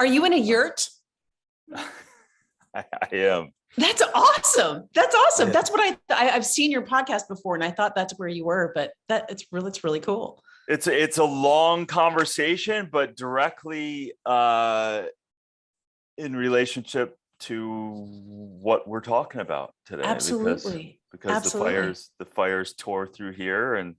Are you in a yurt? I am. That's awesome. That's awesome. That's what I've seen your podcast before, and I thought that's where you were, but it's really cool. It's a long conversation, but directly in relationship to what we're talking about today. Absolutely. Because the fires tore through here and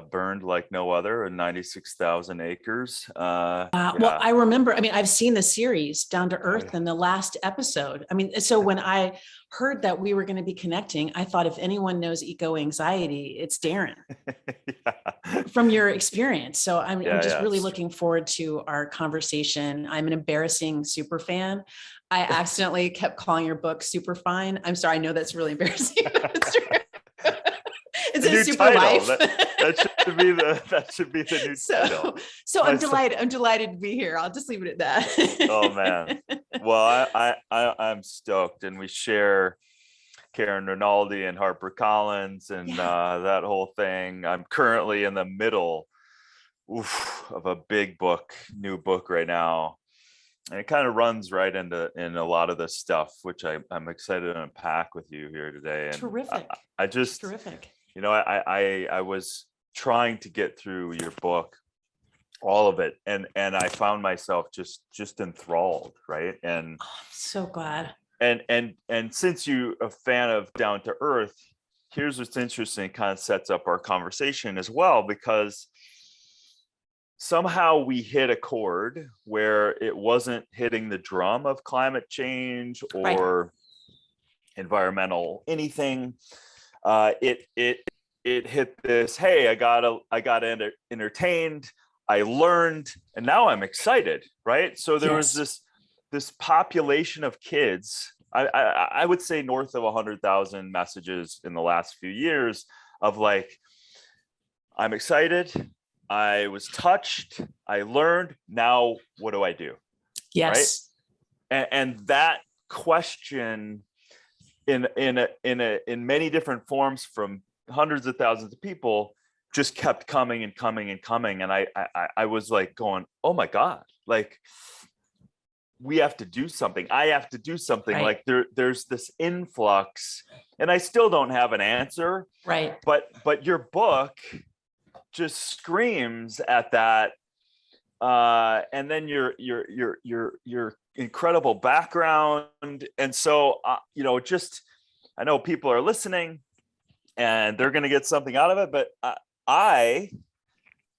burned like no other in 96,000 acres. Well, I remember, I've seen the series Down to Earth in the last episode. So when I heard that we were going to be connecting, I thought if anyone knows eco anxiety, it's Darren from your experience. So I'm just really looking forward to our conversation. I'm an embarrassing super fan. I accidentally kept calling your book Super Fine. I'm sorry. I know that's really embarrassing. Is it Super Life? That should be the new title. So I'm delighted to be here. I'll just leave it at that. Oh man. Well, I'm stoked, and we share Karen Rinaldi and Harper Collins and that whole thing. I'm currently in the middle of a big new book right now. And it kind of runs right in a lot of this stuff, which I'm excited to unpack with you here today. And terrific. Terrific. I was trying to get through your book, all of it, and I found myself just enthralled, right? And I'm so glad. And since you're a fan of Down to Earth, here's what's interesting. It kind of sets up our conversation as well, because somehow we hit a chord where it wasn't hitting the drum of climate change or environmental anything. It hit this, hey, I got entertained, I learned, and now I'm excited, right? So there was this population of kids, I would say north of 100,000 messages in the last few years of like, I'm excited, I was touched, I learned, now what do I do? Yes. Right? And that question in many different forms from hundreds of thousands of people just kept coming and coming and coming. And I was like going, oh my God, like we have to do something. I have to do something. Like there's this influx, and I still don't have an answer. Right. But your book just screams at that. And then your incredible background. And so, I know people are listening and they're going to get something out of it, but I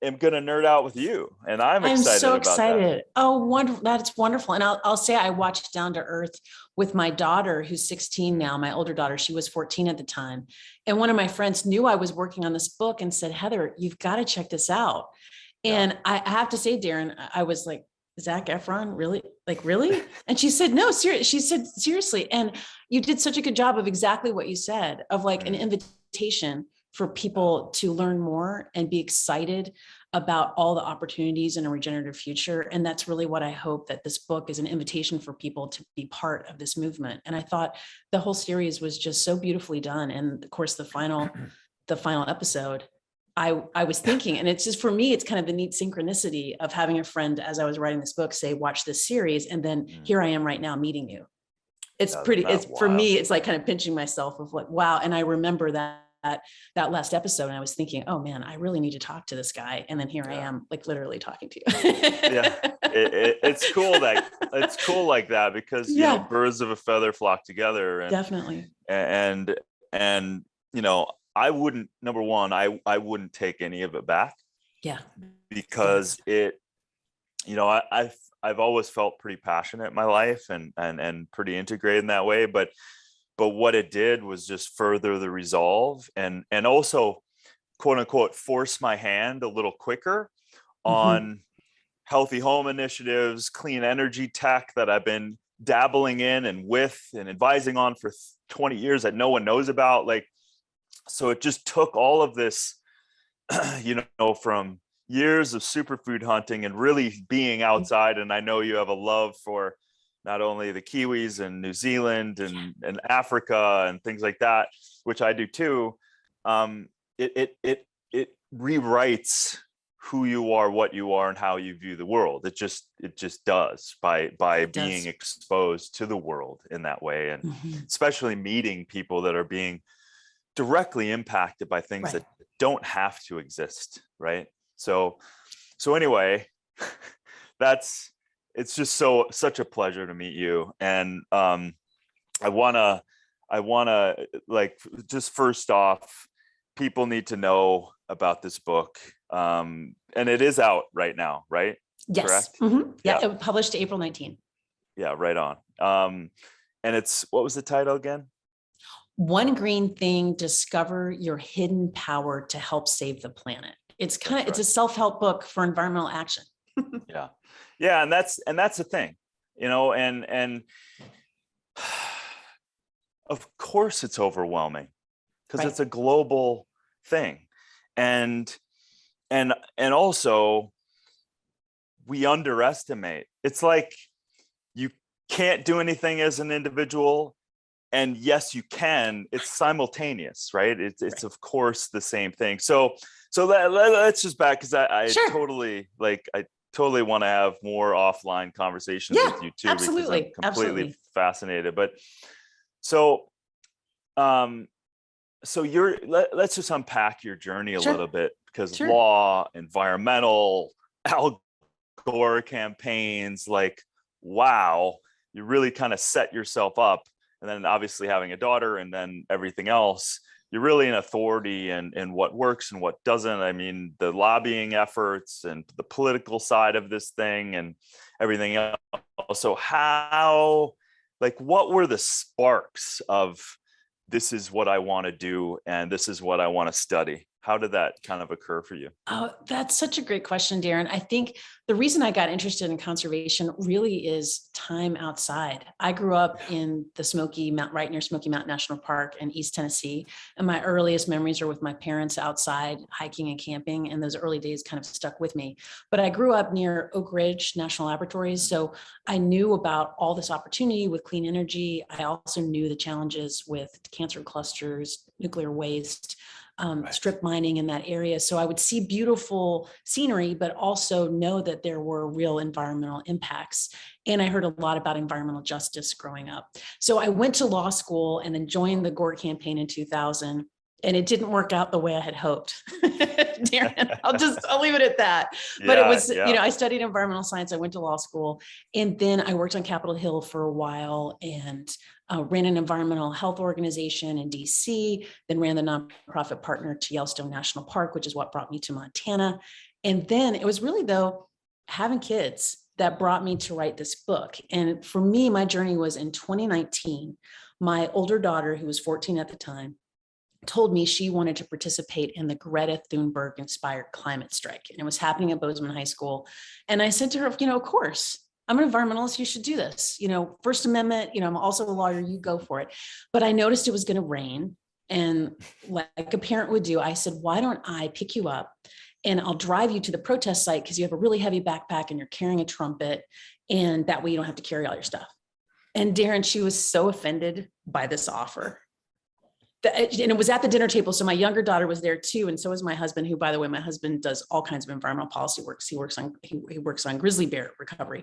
am going to nerd out with you, and I'm so excited. That. Oh, wonderful. That's wonderful. And I'll say I watched Down to Earth with my daughter, who's 16 now, my older daughter. She was 14 at the time. And one of my friends knew I was working on this book and said, Heather, you've got to check this out. And I have to say, Darren, I was like, Zac Efron, really? Like, really? And she said, no, seriously. She said, seriously. And you did such a good job of exactly what you said, of like an invitation for people to learn more and be excited about all the opportunities in a regenerative future. And that's really what I hope, that this book is an invitation for people to be part of this movement. And I thought the whole series was just so beautifully done. And of course, the final episode, I was thinking, and it's just, for me, it's kind of the neat synchronicity of having a friend, as I was writing this book, say, watch this series. And then here I am right now meeting you. It's for me, it's like kind of pinching myself of like, wow. And I remember that last episode, and I was thinking, oh man, I really need to talk to this guy. And then here I am, like literally talking to you. It's cool like that, because you know, birds of a feather flock together. And, definitely. And I wouldn't, number one, I wouldn't take any of it back. Yeah. Because I've always felt pretty passionate in my life and pretty integrated in that way. But what it did was just further the resolve and also, quote unquote, force my hand a little quicker on healthy home initiatives, clean energy tech that I've been dabbling in and advising on for 20 years that no one knows about. Like, so it just took all of this, from years of superfood hunting and really being outside. And I know you have a love for not only the Kiwis and New Zealand and Africa and things like that, which I do too. It rewrites who you are, what you are, and how you view the world. It just does by It being does. exposed to the world in that way, and Mhm. especially meeting people that are being directly impacted by things Right. that don't have to exist, right? So anyway, that's it's just such a pleasure to meet you. And I wanna like, just first off, people need to know about this book. And it is out right now, right? Yes. Correct? Yeah. Yeah, It was published April 19th. yeah, right on. And it's, what was the title again? One green thing, discover your hidden power to help save the planet. That's It's right. a self-help book for environmental action. Yeah. Yeah, and that's the thing, and of course it's overwhelming because Right. it's a global thing. And and also we underestimate. It's like you can't do anything as an individual, and yes you can. It's simultaneous, right? It's Right. of course the same thing. So let's just back, because Sure. I totally want to have more offline conversations Yeah, with you too, because I'm absolutely. completely Absolutely. fascinated. But so um let's just unpack your journey a little Sure. bit, because Sure. law, environmental, Al Gore campaigns, like, wow, you really kind of set yourself up. And then obviously having a daughter and then everything else, you're really an authority in what works and what doesn't. I mean, the lobbying efforts and the political side of this thing and everything else. So how, like, what were the sparks of, this is what I want to do and this is what I want to study? How did that kind of occur for you? Oh, that's such a great question, Darren. I think the reason I got interested in conservation really is time outside. I grew up Yeah. in the Smoky Mountain, right near Smoky Mountain National Park in East Tennessee. And my earliest memories are with my parents outside hiking and camping. And those early days kind of stuck with me. But I grew up near Oak Ridge National Laboratories. So I knew about all this opportunity with clean energy. I also knew the challenges with cancer clusters, nuclear waste, Right. strip mining in that area. So I would see beautiful scenery, but also know that there were real environmental impacts. And I heard a lot about environmental justice growing up. So I went to law school and then joined the Gore campaign in 2000. And it didn't work out the way I had hoped. Darren, I'll leave it at that. But it Yeah, was, yeah. I studied environmental science. I went to law school, and then I worked on Capitol Hill for a while and ran an environmental health organization in DC, then ran the nonprofit partner to Yellowstone National Park, which is what brought me to Montana. And then it was really, though, having kids that brought me to write this book. And for me, my journey was in 2019. My older daughter, who was 14 at the time, told me she wanted to participate in the Greta Thunberg inspired climate strike. And it was happening at Bozeman High School. And I said to her, of course, I'm an environmentalist. You should do this. First Amendment, I'm also a lawyer. You go for it. But I noticed it was going to rain. And like a parent would do, I said, why don't I pick you up and I'll drive you to the protest site because you have a really heavy backpack and you're carrying a trumpet. And that way you don't have to carry all your stuff. And Darren, she was so offended by this offer. And it was at the dinner table. So my younger daughter was there too. And so was my husband, who, by the way, my husband does all kinds of environmental policy work. He works on grizzly bear recovery.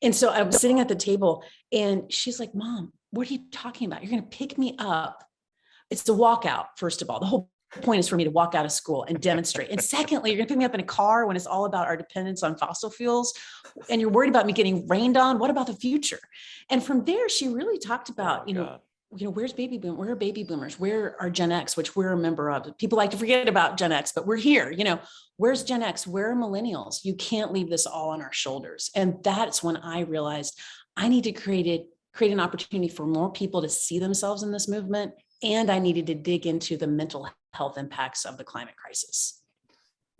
And so I was sitting at the table and she's like, Mom, what are you talking about? You're going to pick me up. It's the walkout. First of all, the whole point is for me to walk out of school and demonstrate. And secondly, you're going to pick me up in a car when it's all about our dependence on fossil fuels. And you're worried about me getting rained on. What about the future? And from there, she really talked Oh my about, God. where's baby boom? Where are baby boomers? Where are Gen X, which we're a member of? People like to forget about Gen X, but we're here. Where's Gen X? Where are millennials? You can't leave this all on our shoulders. And that's when I realized I need to create an opportunity for more people to see themselves in this movement. And I needed to dig into the mental health impacts of the climate crisis.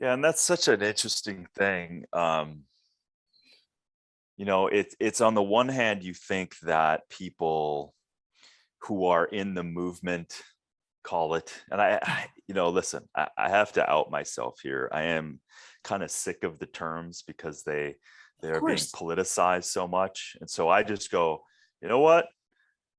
Yeah, and that's such an interesting thing. It's on the one hand, you think that people who are in the movement, call it, and listen, I have to out myself here. I am kind of sick of the terms because they Of are being course. politicized so much. And so I just go, you know what?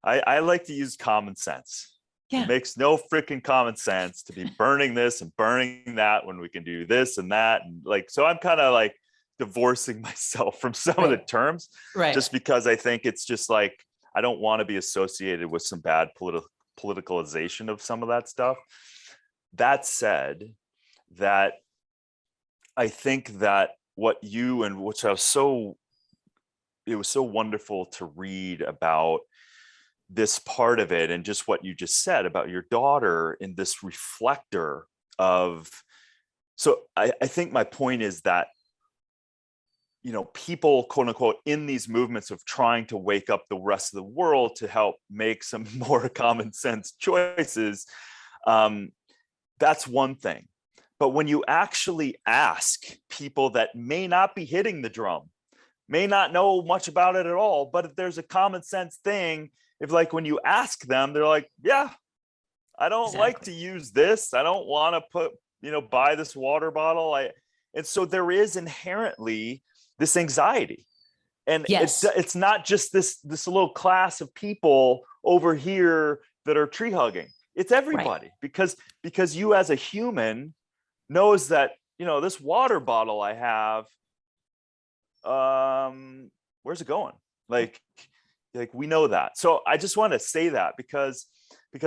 I like to use common sense. It makes no freaking common sense to be burning this and burning that when we can do this and that. And like, so I'm kind of like divorcing myself from some of the terms, just because I think it's just like, I don't want to be associated with some bad politicalization of some of that stuff. That said, that I think that what you, and which it was so wonderful to read about this part of it, and just what you just said about your daughter in this reflector of, so I think my point is that, you know, people, quote unquote, in these movements of trying to wake up the rest of the world to help make some more common sense choices, that's one thing. But when you actually ask people that may not be hitting the drum, may not know much about it at all, but if there's a common sense thing, if like when you ask them, they're like, yeah, I don't like to use this. I don't want to put, you know, buy this water bottle. And so there is inherently this anxiety. And it's not just this little class of people over here that are tree hugging. It's everybody, because you as a human knows that, you know, this water bottle I have, where's it going? Like we know that. So I just want to say that because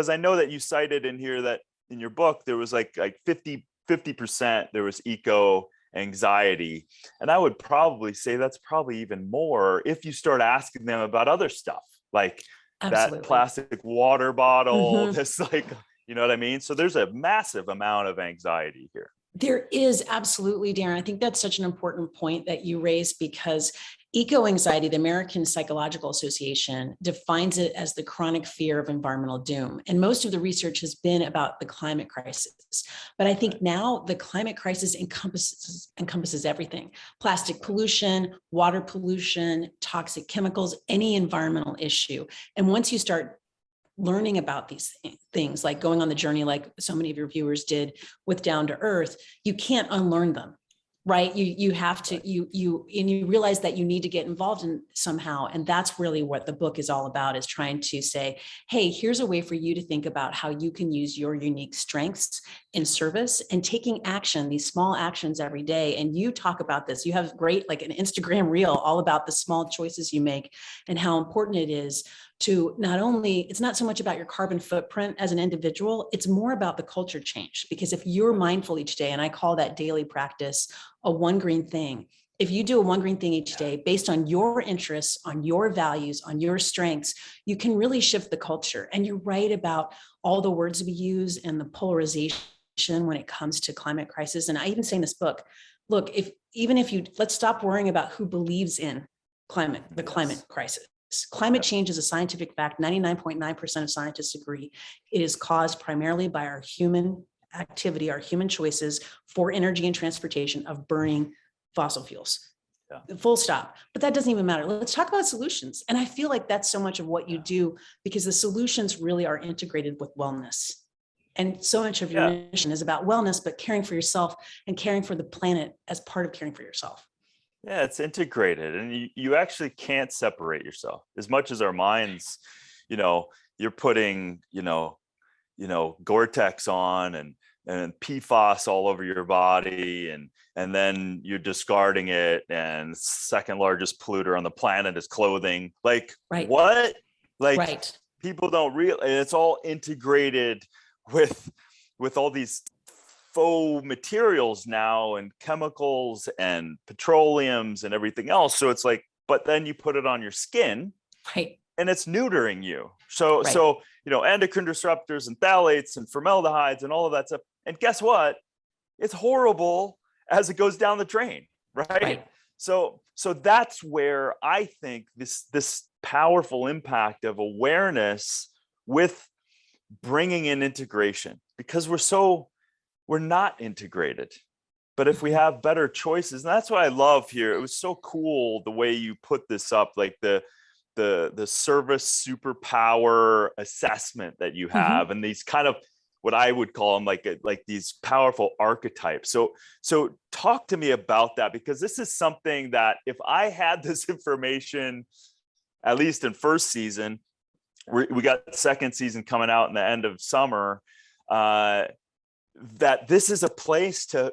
I know that you cited in here that in your book there was like 50% there was eco anxiety, and I would probably say that's probably even more if you start asking them about other stuff like that plastic water bottle, this, like, you know what I mean? So there's a massive amount of anxiety here. There is, absolutely, Darren. I think that's such an important point that you raised, because eco-anxiety, the American Psychological Association, defines it as the chronic fear of environmental doom. And most of the research has been about the climate crisis. But I think now the climate crisis encompasses everything: plastic pollution, water pollution, toxic chemicals, any environmental issue. And once you start learning about these things, like going on the journey, like so many of your viewers did with Down to Earth, you can't unlearn them, right? You have to, you realize that you need to get involved in somehow. And that's really what the book is all about, is trying to say, hey, here's a way for you to think about how you can use your unique strengths in service and taking action, these small actions every day. And you talk about this, you have great, like an Instagram reel all about the small choices you make and how important it is to not only, it's not so much about your carbon footprint as an individual, it's more about the culture change. Because if you're mindful each day, and I call that daily practice a one green thing, if you do a one green thing each day based on your interests, on your values, on your strengths, you can really shift the culture. And you're right about all the words we use and the polarization when it comes to climate crisis. And I even say in this book, look, let's stop worrying about who believes in the climate crisis. Climate change is a scientific fact. 99.9% of scientists agree. It is caused primarily by our human activity, our human choices for energy and transportation of burning fossil fuels. Full stop. But that doesn't even matter. Let's talk about solutions. And I feel like that's so much of what you do, because the solutions really are integrated with wellness. And so much of your mission is about wellness, but caring for yourself and caring for the planet as part of caring for yourself. Yeah, it's integrated, and you actually can't separate yourself. As much as our minds, you know, you're putting, you know, Gore-Tex on and PFAS all over your body, and then you're discarding it, and second largest polluter on the planet is clothing. Like, what? Like, people don't realize it's all integrated with all these faux materials now, and chemicals and petroleums and everything else. So it's like, but then you put it on your skin, and it's neutering you. So you know, endocrine disruptors and phthalates and formaldehydes and all of that stuff. And guess what? It's horrible as it goes down the drain, right? So that's where I think this powerful impact of awareness with bringing in integration, because we're not integrated. But if we have better choices, and that's what I love here. It was so cool the way you put this up, like the service superpower assessment that you have, and these kind of what I would call them like these powerful archetypes. So talk to me about that, because this is something that if I had this information, at least in first season, we got the second season coming out in the end of summer, that this is a place to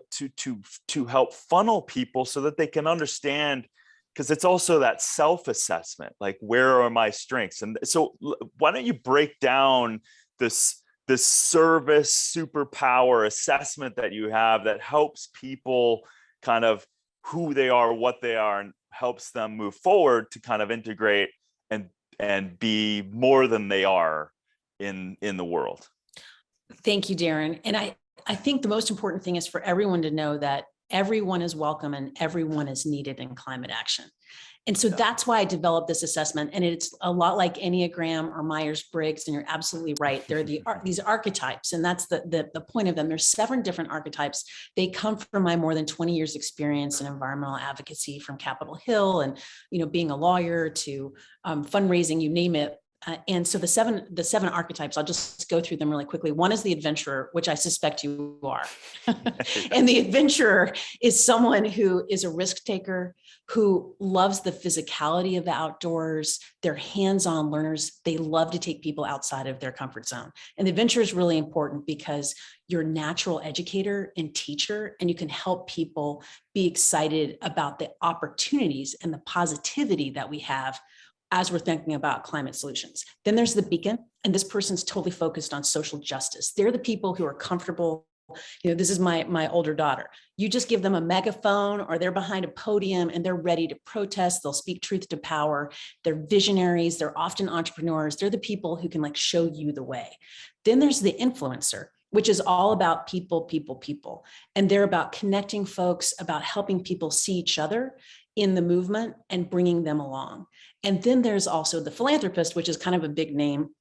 help funnel people so that they can understand, because it's also that self-assessment, like where are my strengths? And so why don't you break down this service superpower assessment that you have that helps people kind of who they are, what they are, and helps them move forward to kind of integrate and be more than they are in the world. Thank you, Darren. And I think the most important thing is for everyone to know that everyone is welcome and everyone is needed in climate action. And so that's why I developed this assessment. And it's a lot like Enneagram or Myers-Briggs. And you're absolutely right. They're these archetypes. And that's the point of them. There's 7 different archetypes. They come from my more than 20 years experience in environmental advocacy, from Capitol Hill and, being a lawyer to fundraising, you name it. And so the seven archetypes, I'll just go through them really quickly. One is the adventurer, which I suspect you are. And the adventurer is someone who is a risk taker, who loves the physicality of the outdoors. They're hands-on learners. They love to take people outside of their comfort zone. And the adventure is really important because you're a natural educator and teacher, and you can help people be excited about the opportunities and the positivity that we have as we're thinking about climate solutions. Then there's the beacon, and this person's totally focused on social justice. They're the people who are comfortable. This is my older daughter. You just give them a megaphone or they're behind a podium and they're ready to protest. They'll speak truth to power. They're visionaries. They're often entrepreneurs. They're the people who can show you the way. Then there's the influencer, which is all about people. And they're about connecting folks, about helping people see each other in the movement and bringing them along. And then there's also the philanthropist, which is kind of a big name.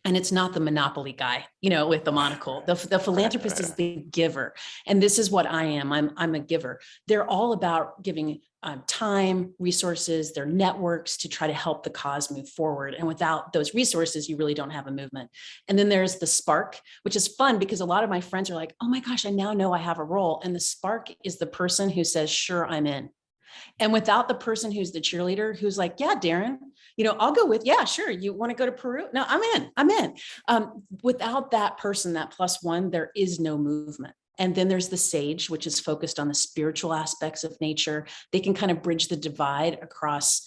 And it's not the monopoly guy, with the monocle. The philanthropist is the giver. And this is what I am. I'm a giver. They're all about giving time, resources, their networks to try to help the cause move forward. And without those resources, you really don't have a movement. And then there's the spark, which is fun because a lot of my friends are like, oh my gosh, I now know I have a role. And the spark is the person who says, sure, I'm in. And without the person who's the cheerleader, who's like, yeah, Darren, I'll go with, yeah, sure. You want to go to Peru? No, I'm in. Without that person, that +1, there is no movement. And then there's the sage, which is focused on the spiritual aspects of nature. They can kind of bridge the divide across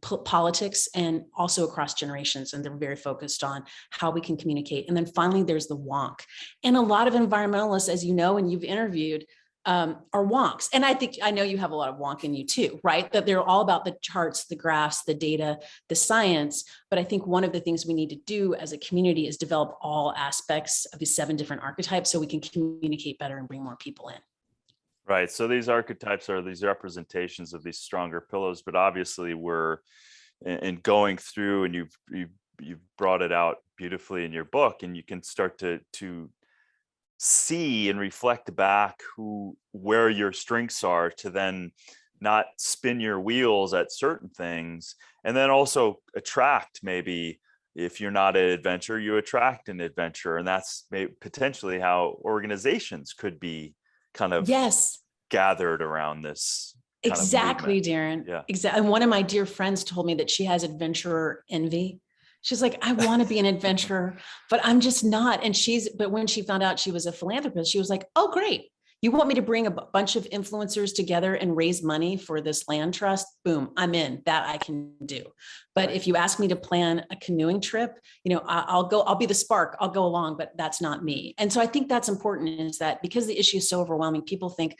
politics and also across generations. And they're very focused on how we can communicate. And then finally, there's the wonk. And a lot of environmentalists, as you know, and you've interviewed, are wonks. And I know you have a lot of wonk in you too, right? That they're all about the charts, the graphs, the data, the science. But I think one of the things we need to do as a community is develop all aspects of these 7 different archetypes so we can communicate better and bring more people in. Right. So these archetypes are these representations of these stronger pillars, but obviously we're in going through, and you've brought it out beautifully in your book, and you can start to see and reflect back where your strengths are, to then not spin your wheels at certain things, and then also attract, maybe if you're not an adventurer, you attract an adventurer. And that's potentially how organizations could be kind of gathered around this. Exactly, Darren. Yeah. Exactly. And one of my dear friends told me that she has adventurer envy. She's like, I want to be an adventurer, but I'm just not. But when she found out she was a philanthropist, she was like, oh, great. You want me to bring a bunch of influencers together and raise money for this land trust? Boom, I'm in. That I can do. But if you ask me to plan a canoeing trip, I'll be the spark, I'll go along, but that's not me. And so I think that's important, is that because the issue is so overwhelming, people think,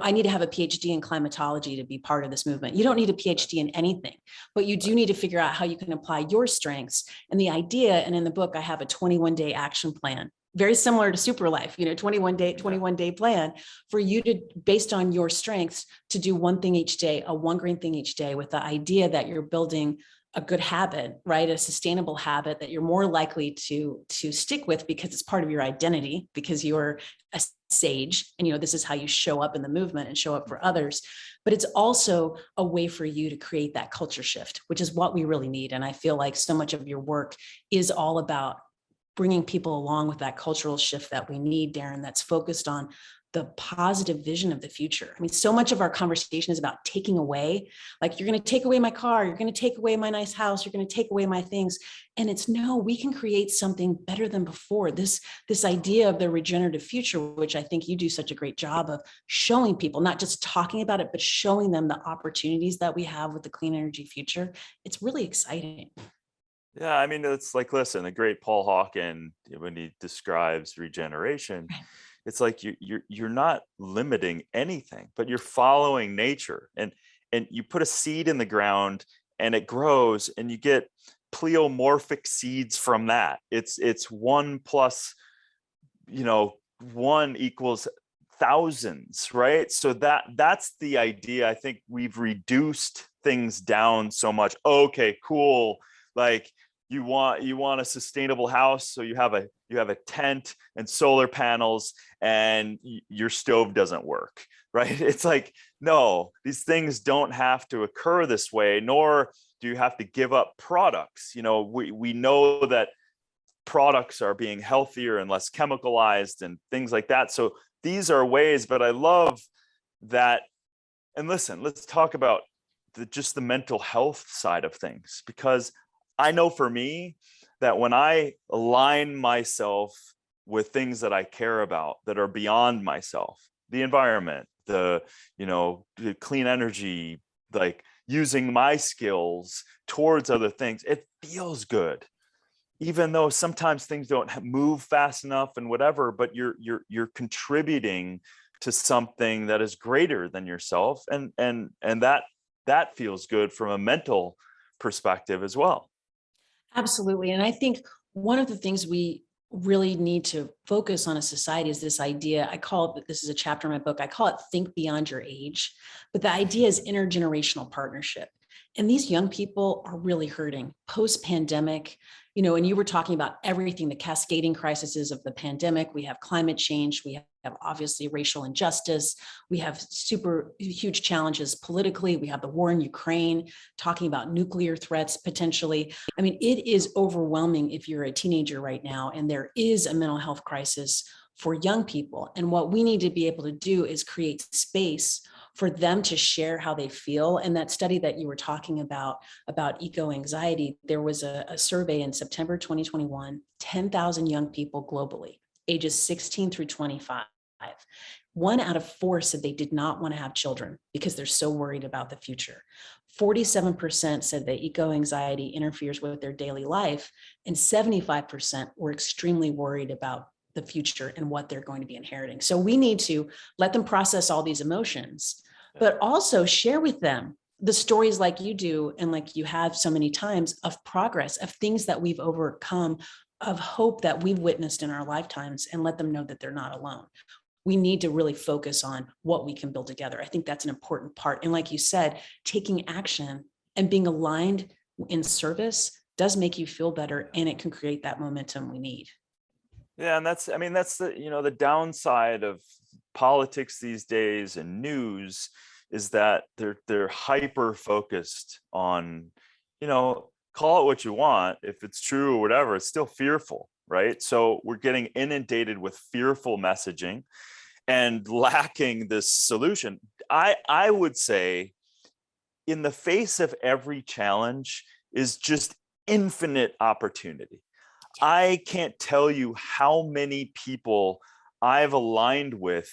I need to have a PhD in climatology to be part of this movement. You don't need a PhD in anything, but you do need to figure out how you can apply your strengths. And the idea, and in the book, I have a 21-day action plan, very similar to Super Life, 21 day plan for you to, based on your strengths, to do one thing each day, a one green thing each day, with the idea that you're building a good habit, right? A sustainable habit that you're more likely to stick with because it's part of your identity, because you're a sage and this is how you show up in the movement and show up for others. But it's also a way for you to create that culture shift, which is what we really need. And I feel like so much of your work is all about bringing people along with that cultural shift that we need, Darren, that's focused on the positive vision of the future. I mean, so much of our conversation is about taking away, like, you're going to take away my car, you're going to take away my nice house, you're going to take away my things. And it's no, we can create something better than before. This idea of the regenerative future, which I think you do such a great job of showing people, not just talking about it, but showing them the opportunities that we have with the clean energy future. It's really exciting. Yeah, I mean, it's like, listen, the great Paul Hawken, when he describes regeneration, it's like you're not limiting anything, but you're following nature, and you put a seed in the ground and it grows, and you get pleomorphic seeds from that. It's one plus, one equals thousands, right? So that's the idea. I think we've reduced things down so much. Okay, cool. Like, you want a sustainable house, so you have a tent and solar panels, and your stove doesn't work, right? It's like, no, these things don't have to occur this way, nor do you have to give up products. We know that products are being healthier and less chemicalized and things like that. So these are ways, but I love that. And listen, let's talk about just the mental health side of things, because I know for me that when I align myself with things that I care about that are beyond myself, the environment, the clean energy, like using my skills towards other things, it feels good. Even though sometimes things don't move fast enough and whatever, but you're contributing to something that is greater than yourself, and that feels good from a mental perspective as well. Absolutely. And I think one of the things we really need to focus on as society is this idea. I call it, this is a chapter in my book, I call it think beyond your age. But the idea is intergenerational partnership. And these young people are really hurting post-pandemic, and you were talking about everything, the cascading crises of the pandemic. We have climate change. We have obviously racial injustice. We have super huge challenges politically. We have the war in Ukraine, talking about nuclear threats potentially. I mean, it is overwhelming if you're a teenager right now, and there is a mental health crisis for young people. And what we need to be able to do is create space for them to share how they feel. And that study that you were talking about eco-anxiety, there was a survey in September 2021, 10,000 young people globally, ages 16 through 25. 1 out of 4 said they did not want to have children because they're so worried about the future. 47% said that eco-anxiety interferes with their daily life, and 75% were extremely worried about the future and what they're going to be inheriting. So we need to let them process all these emotions, but also share with them the stories like you do and like you have so many times of progress, of things that we've overcome, of hope that we've witnessed in our lifetimes, and let them know that they're not alone. We need to really focus on what we can build together. I think that's an important part. And like you said, taking action and being aligned in service does make you feel better, and it can create that momentum we need. Yeah, and that's the the downside of politics these days and news is that they're hyper focused on, call it what you want. If it's true or whatever, it's still fearful, right? So we're getting inundated with fearful messaging and lacking this solution. I would say, in the face of every challenge is just infinite opportunity. I can't tell you how many people I've aligned with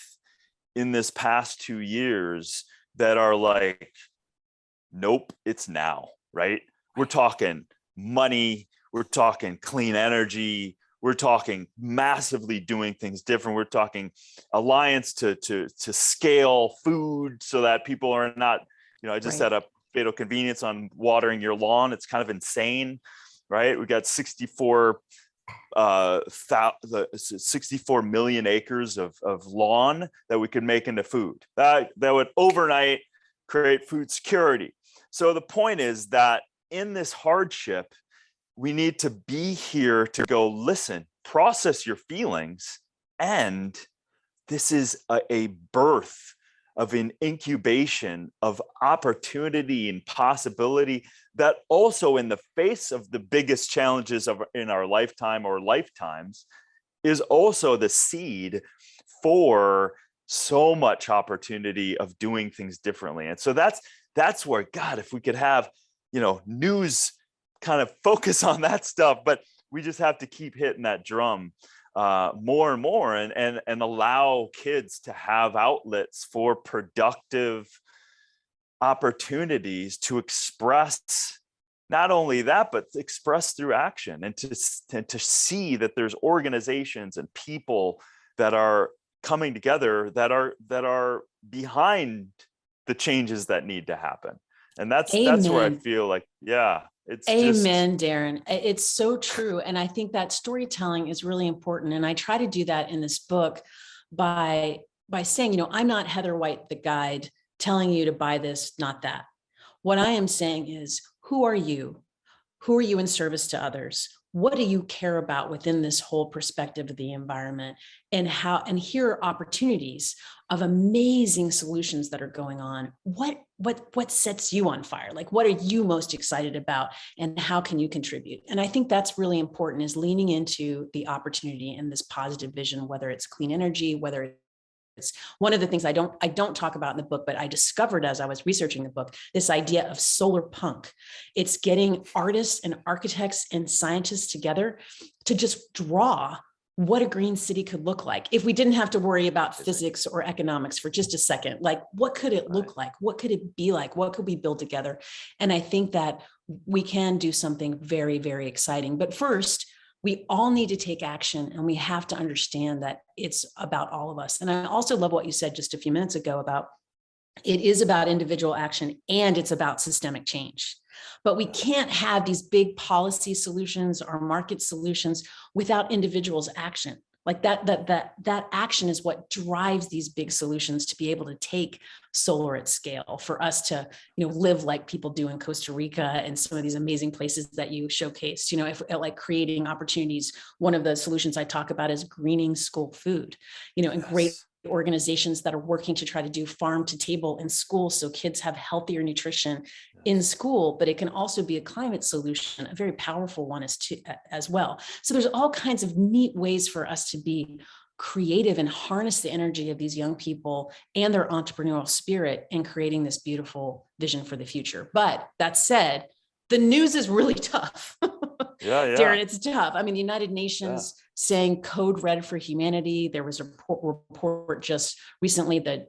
in this past 2 years that are like, nope, it's now, right? We're talking money, we're talking clean energy, we're talking massively doing things different. We're talking alliance to scale food so that people are not, I just had a fatal convenience on watering your lawn. It's kind of insane, right? We got 64 million acres of lawn that we could make into food that would overnight create food security. So the point is that in this hardship, we need to be here to go, listen, process your feelings, and this is a birth of an incubation of opportunity and possibility that also, in the face of the biggest challenges in our lifetime or lifetimes, is also the seed for so much opportunity of doing things differently. And so that's where, God, if we could have, news kind of focus on that stuff, but we just have to keep hitting that drum more and more, and allow kids to have outlets for productive opportunities to express not only that, but express through action, and to see that there's organizations and people that are coming together that are behind the changes that need to happen. And that's where I feel like, yeah, it's Amen, Darren. It's so true. And I think that storytelling is really important. And I try to do that in this book by saying, I'm not Heather White, the guide, telling you to buy this, not that. What I am saying is, who are you? Who are you in service to others? What do you care about within this whole perspective of the environment, and here are opportunities of amazing solutions that are going on. What sets you on fire? Like, what are you most excited about, and how can you contribute? And I think that's really important, is leaning into the opportunity and this positive vision, whether it's clean energy, whether it's one of the things I don't talk about in the book, but I discovered as I was researching the book, this idea of solar punk. It's getting artists and architects and scientists together to just draw what a green city could look like if we didn't have to worry about physics or economics for just a second. Like, what could it look like? What could it be like? What could we build together? And I think that we can do something very, very exciting. But first, we all need to take action, and we have to understand that it's about all of us. And I also love what you said just a few minutes ago about it is about individual action and it's about systemic change. But we can't have these big policy solutions or market solutions without individuals' action. Like that action is what drives these big solutions to be able to take solar at scale, for us to, live like people do in Costa Rica and some of these amazing places that you showcased. If like creating opportunities, one of the solutions I talk about is greening school food, and great organizations that are working to try to do farm to table in school, so kids have healthier nutrition in school. But it can also be a climate solution, a very powerful one as well. So there's all kinds of neat ways for us to be creative and harness the energy of these young people and their entrepreneurial spirit in creating this beautiful vision for the future. But that said, the news is really tough. Yeah. Darren, it's tough. I mean, the United Nations saying code red for humanity. There was a report just recently, the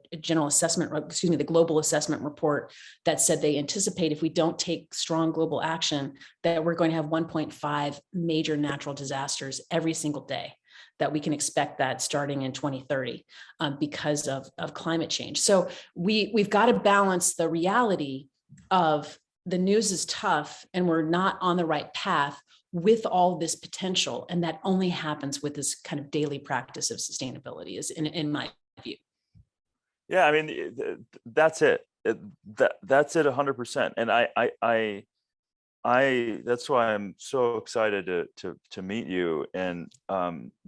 global assessment report, that said they anticipate, if we don't take strong global action, that we're going to have 1.5 major natural disasters every single day, that we can expect that starting in 2030 because of climate change. So we've got to balance the reality of the news is tough and we're not on the right path with all this potential. And that only happens with this kind of daily practice of sustainability, is in my view. Yeah, I mean, that's it. That's it 100%. And I that's why I'm so excited to meet you, and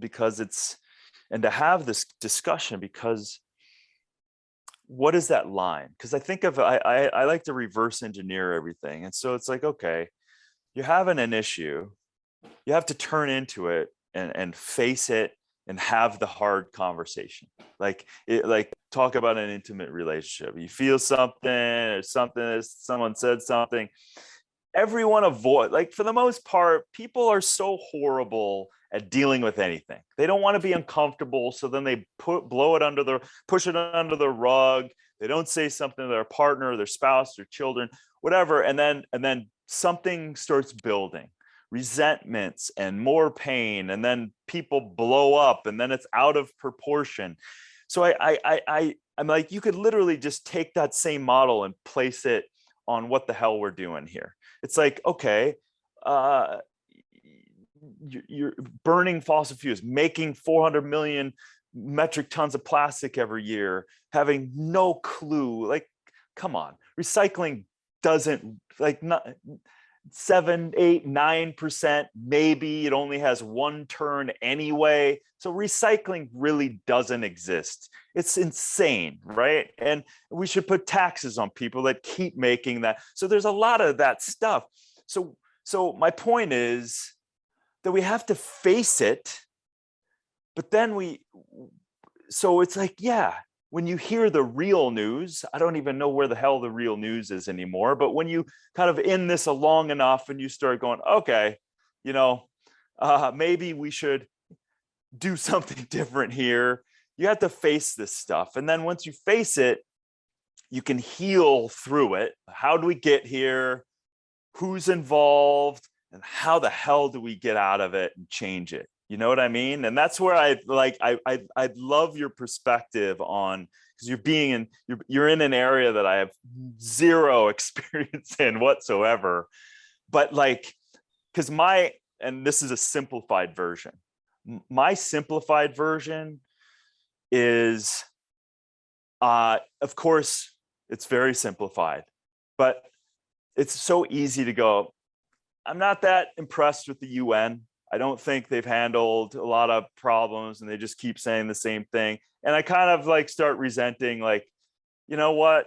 because and to have this discussion, because what is that line? Because I like to reverse engineer everything. And so it's like, okay, you're having an issue, you have to turn into it and face it and have the hard conversation. Like talk about an intimate relationship. You feel something, or someone said something. Everyone for the most part, people are so horrible at dealing with anything. They don't want to be uncomfortable, so then they push it under the rug. They don't say something to their partner, their spouse, their children, whatever, and then something starts building, resentments and more pain, and then people blow up, and then it's out of proportion. So I'm like, you could literally just take that same model and place it on what the hell we're doing here. It's like, okay, you're burning fossil fuels, making 400 million metric tons of plastic every year, having no clue. Like, come on, recycling doesn't, like, not 7, 8, 9%, maybe it only has one turn anyway. So recycling really doesn't exist. It's insane, right? And we should put taxes on people that keep making that. So there's a lot of that stuff. So my point is that we have to face it, but then so it's like, yeah, when you hear the real news, I don't even know where the hell the real news is anymore. But when you kind of in this long enough and you start going, okay, you know, maybe we should do something different here. You have to face this stuff. And then once you face it, you can heal through it. How do we get here? Who's involved? And how the hell do we get out of it and change it? You know what I mean? And that's where I love your perspective on, because you're in an area that I have zero experience in whatsoever. But like, because and this is a simplified version. My simplified version is, of course, it's very simplified, but it's so easy to go, I'm not that impressed with the UN. I don't think they've handled a lot of problems and they just keep saying the same thing. And I kind of like start resenting, like, you know what,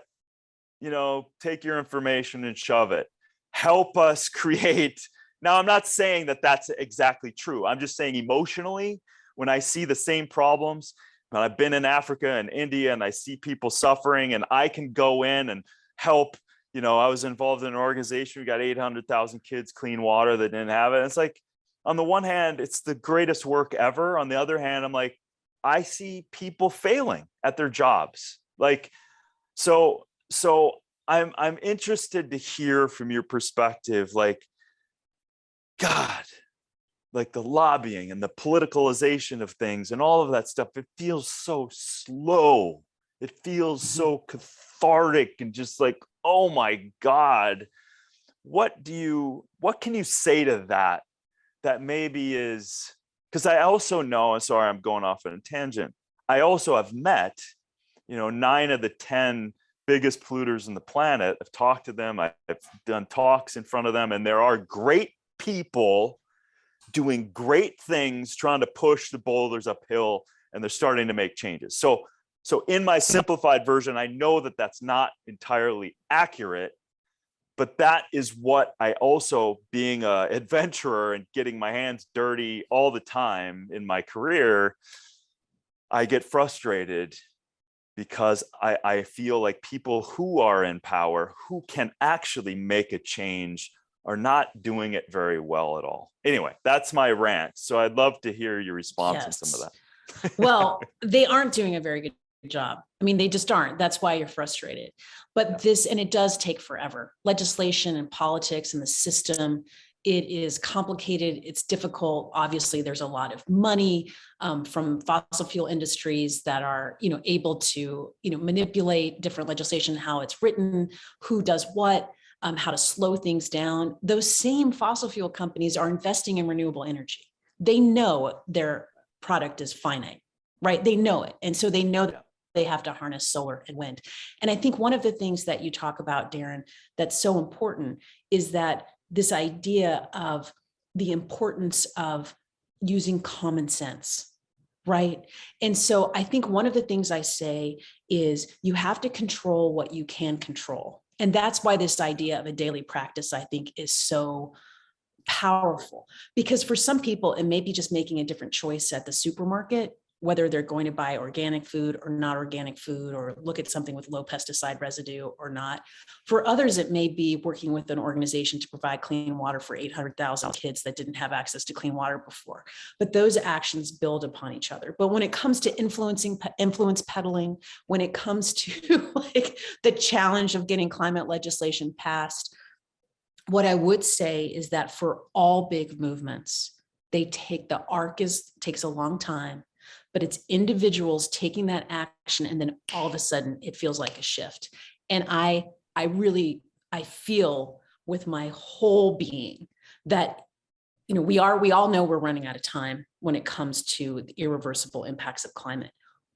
take your information and shove it. Help us create. Now, I'm not saying that that's exactly true. I'm just saying emotionally, when I see the same problems, and I've been in Africa and India and I see people suffering and I can go in and help. I was involved in an organization. We got 800,000 kids clean water that didn't have it. And it's like, on the one hand, it's the greatest work ever. On the other hand, I'm like, I see people failing at their jobs. Like, so I'm interested to hear from your perspective, like, God, like the lobbying and the politicalization of things and all of that stuff, it feels so slow. It feels so cathartic and just like, oh my God, what can you say to that maybe is, because I also know, and sorry, I'm going off on a tangent. I also have met, 9 of the 10 biggest polluters on the planet. I've talked to them. I've done talks in front of them, and there are great people doing great things, trying to push the boulders uphill, and they're starting to make changes. So in my simplified version, I know that that's not entirely accurate, but that is what I also, being an adventurer and getting my hands dirty all the time in my career, I get frustrated because I feel like people who are in power, who can actually make a change, are not doing it very well at all. Anyway, that's my rant. So I'd love to hear your response on some of that. Well, they aren't doing a very good job. I mean, they just aren't. That's why you're frustrated. But and it does take forever. Legislation and politics and the system, it is complicated. It's difficult. Obviously, there's a lot of money from fossil fuel industries that are, able to, manipulate different legislation, how it's written, who does what, how to slow things down. Those same fossil fuel companies are investing in renewable energy. They know their product is finite, right? They know it. And so they know that they have to harness solar and wind. And I think one of the things that you talk about, Darren, that's so important is that this idea of the importance of using common sense, right? And so I think one of the things I say is you have to control what you can control. And that's why this idea of a daily practice, I think, is so powerful, because for some people, it may be just making a different choice at the supermarket, whether they're going to buy organic food or not organic food, or look at something with low pesticide residue or not. For others, it may be working with an organization to provide clean water for 800,000 kids that didn't have access to clean water before. But those actions build upon each other. But when it comes to influence peddling, when it comes to like the challenge of getting climate legislation passed, what I would say is that for all big movements, the arc takes a long time, but it's individuals taking that action, and then all of a sudden it feels like a shift. And I feel with my whole being that, we all know we're running out of time when it comes to the irreversible impacts of climate.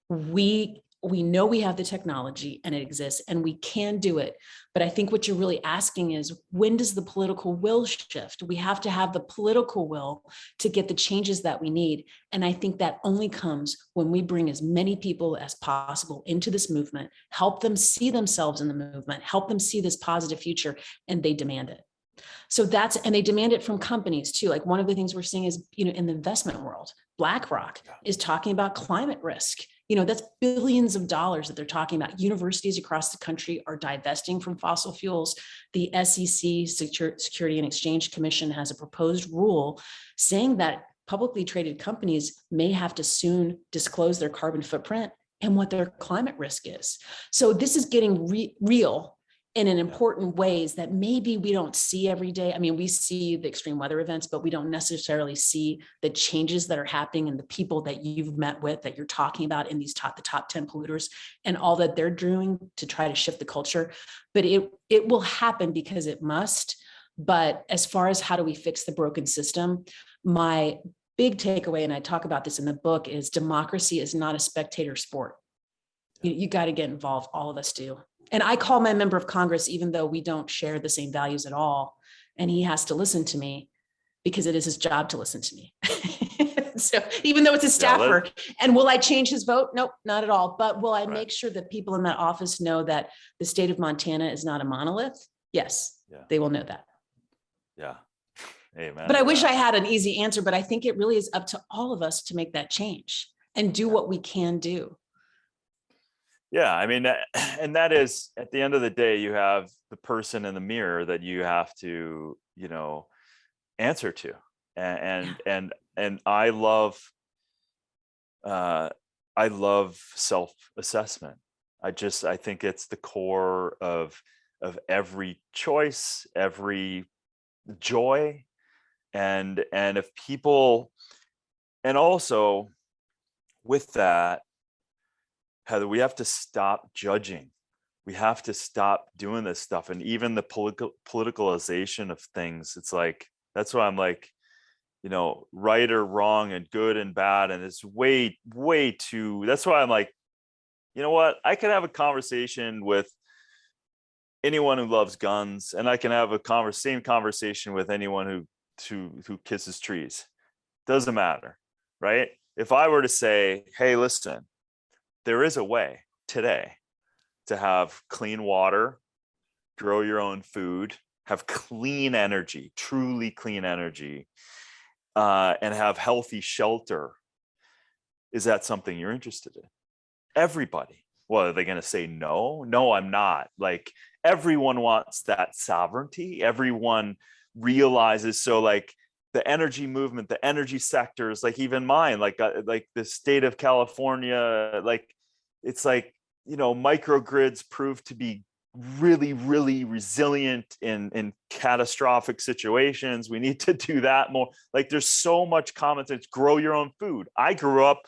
We know we have the technology and it exists and we can do it. But I think what you're really asking is, when does the political will shift? We have to have the political will to get the changes that we need. And I think that only comes when we bring as many people as possible into this movement, help them see themselves in the movement, help them see this positive future, and they demand it. So and they demand it from companies too. Like one of the things we're seeing is, in the investment world, BlackRock is talking about climate risk That's billions of dollars that they're talking about. Universities across the country are divesting from fossil fuels. The SEC, Security and Exchange Commission, has a proposed rule saying that publicly traded companies may have to soon disclose their carbon footprint and what their climate risk is. So this is getting real in an important ways that maybe we don't see every day. I mean, we see the extreme weather events, but we don't necessarily see the changes that are happening and the people that you've met with, that you're talking about in the top 10 polluters, and all that they're doing to try to shift the culture. But it will happen because it must. But as far as how do we fix the broken system, my big takeaway, and I talk about this in the book, is democracy is not a spectator sport. You got to get involved. All of us do. And I call my member of Congress, even though we don't share the same values at all. And he has to listen to me because it is his job to listen to me. So even though it's a staffer, and will I change his vote? Nope, not at all. But will I make sure that people in that office know that the state of Montana is not a monolith? Yes, they will know that. Yeah. Amen. But I wish I had an easy answer, but I think it really is up to all of us to make that change and do what we can do. Yeah, I mean, and that is, at the end of the day, you have the person in the mirror that you have to, answer to. And I love self-assessment. I think it's the core of every choice, every joy. And if people, and also with that, Heather, we have to stop judging. We have to stop doing this stuff. And even the politicalization of things, it's like, that's why I'm like, right or wrong and good and bad. And it's way too, that's why I'm like, you know what? I can have a conversation with anyone who loves guns, and I can have a same conversation with anyone who kisses trees. Doesn't matter, right? If I were to say, hey, listen, there is a way today to have clean water, grow your own food, have clean energy, truly clean energy, and have healthy shelter. Is that something you're interested in? Everybody. Well, are they going to say no? No, I'm not. Like, everyone wants that sovereignty. Everyone realizes. So like the energy movement, the energy sectors, like even mine, like the state of California, like it's like, microgrids prove to be really, really resilient in catastrophic situations. We need to do that more. Like, there's so much common sense. Grow your own food. I grew up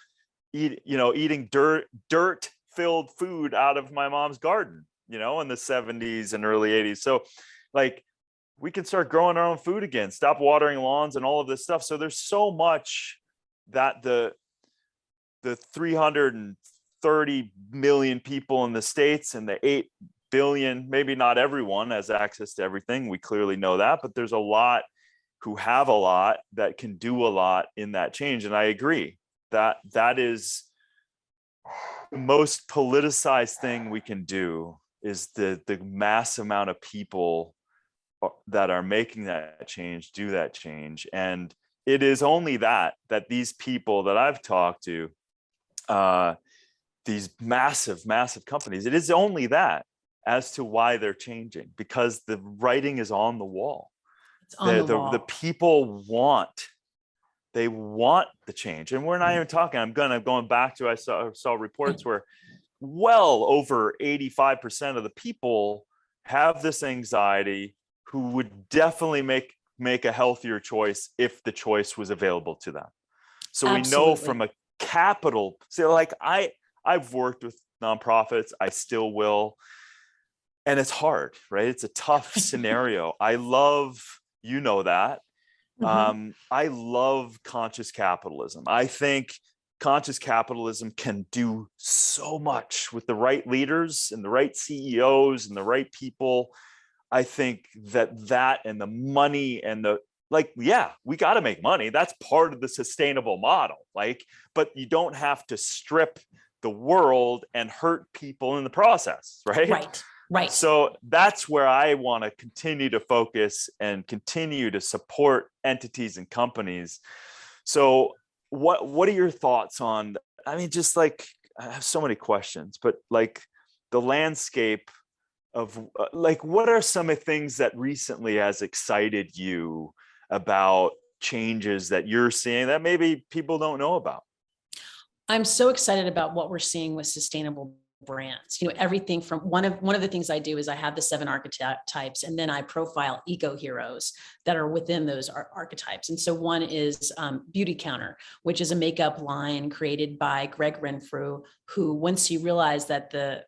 eating dirt filled food out of my mom's garden, in the 70s and early 80s. So like, we can start growing our own food again, stop watering lawns and all of this stuff. So there's so much that the 330 million people in the States and the 8 billion, maybe not everyone has access to everything. We clearly know that, but there's a lot who have a lot that can do a lot in that change. And I agree that is the most politicized thing we can do, is the mass amount of people that are making that change, do that change. And it is only that these people that I've talked to, these massive companies, it is only that as to why they're changing, because the writing is on the wall. It's on the wall. The people want the change. And we're not even talking, I'm going back to, I saw reports where well over 85% of the people have this anxiety, who would definitely make a healthier choice if the choice was available to them. So Absolutely. We know from a capital, so like I've worked with nonprofits, I still will. And it's hard, right? It's a tough scenario. I love, that. Mm-hmm. I love conscious capitalism. I think conscious capitalism can do so much with the right leaders and the right CEOs and the right people. I think that and the money and we got to make money. That's part of the sustainable model. But you don't have to strip the world and hurt people in the process, right? Right. So that's where I want to continue to focus and continue to support entities and companies. So what are your thoughts on, I have so many questions, but like the landscape of like, what are some of things that recently has excited you about changes that you're seeing that maybe people don't know about? I'm so excited about what we're seeing with sustainable brands. Everything from one of the things I do is I have the 7 archetypes, and then I profile eco heroes that are within those archetypes. And so one is Beauty Counter, which is a makeup line created by Greg Renfrew, who, once he realized that the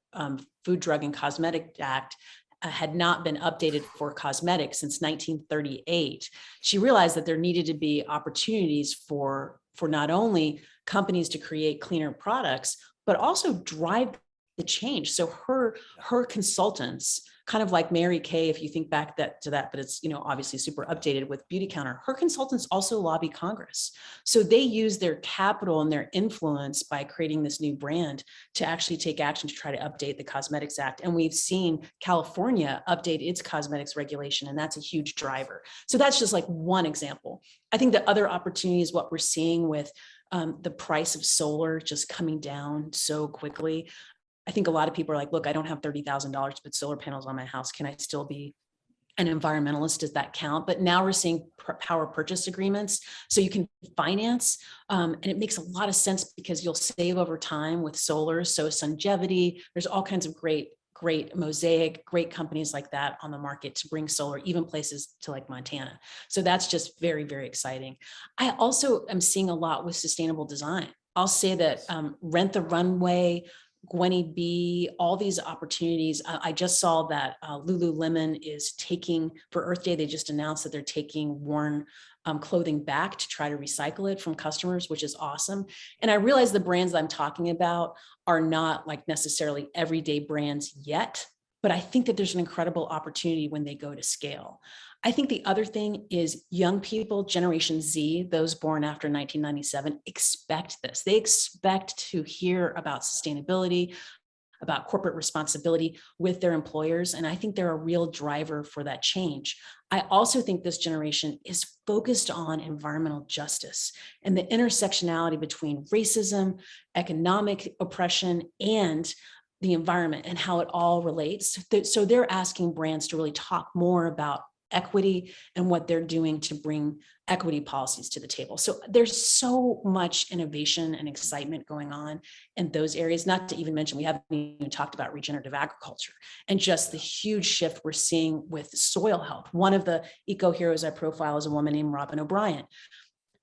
Food, Drug, and Cosmetic Act had not been updated for cosmetics since 1938, she realized that there needed to be opportunities for not only companies to create cleaner products, but also drive the change. So her consultants, kind of like Mary Kay, if you think back to that, but it's obviously super updated with Beauty Counter. Her consultants also lobby Congress, so they use their capital and their influence by creating this new brand to actually take action to try to update the Cosmetics Act. And we've seen California update its cosmetics regulation, and that's a huge driver. So that's just like one example. I think the other opportunity is what we're seeing with the price of solar just coming down so quickly. I think a lot of people are like, look, I don't have $30,000 to put solar panels on my house. Can I still be an environmentalist? Does that count? But now we're seeing power purchase agreements, so you can finance, and it makes a lot of sense because you'll save over time with solar. So Sungevity, there's all kinds of great Mosaic, great companies like that on the market to bring solar, even places to like Montana. So that's just very, very exciting. I also am seeing a lot with sustainable design. I'll say that Rent the Runway, Gwenny B, all these opportunities. I just saw that Lululemon is taking, for Earth Day, they just announced that they're taking worn clothing back to try to recycle it from customers, which is awesome. And I realize the brands that I'm talking about are not like necessarily everyday brands yet, but I think that there's an incredible opportunity when they go to scale. I think the other thing is young people, Generation Z, those born after 1997, expect this. They expect to hear about sustainability, about corporate responsibility with their employers. And I think they're a real driver for that change. I also think this generation is focused on environmental justice and the intersectionality between racism, economic oppression, and the environment and how it all relates. So they're asking brands to really talk more about equity and what they're doing to bring equity policies to the table. So there's so much innovation and excitement going on in those areas, not to even mention we haven't even talked about regenerative agriculture and just the huge shift we're seeing with soil health. One of the eco heroes I profile is a woman named Robin O'Brien,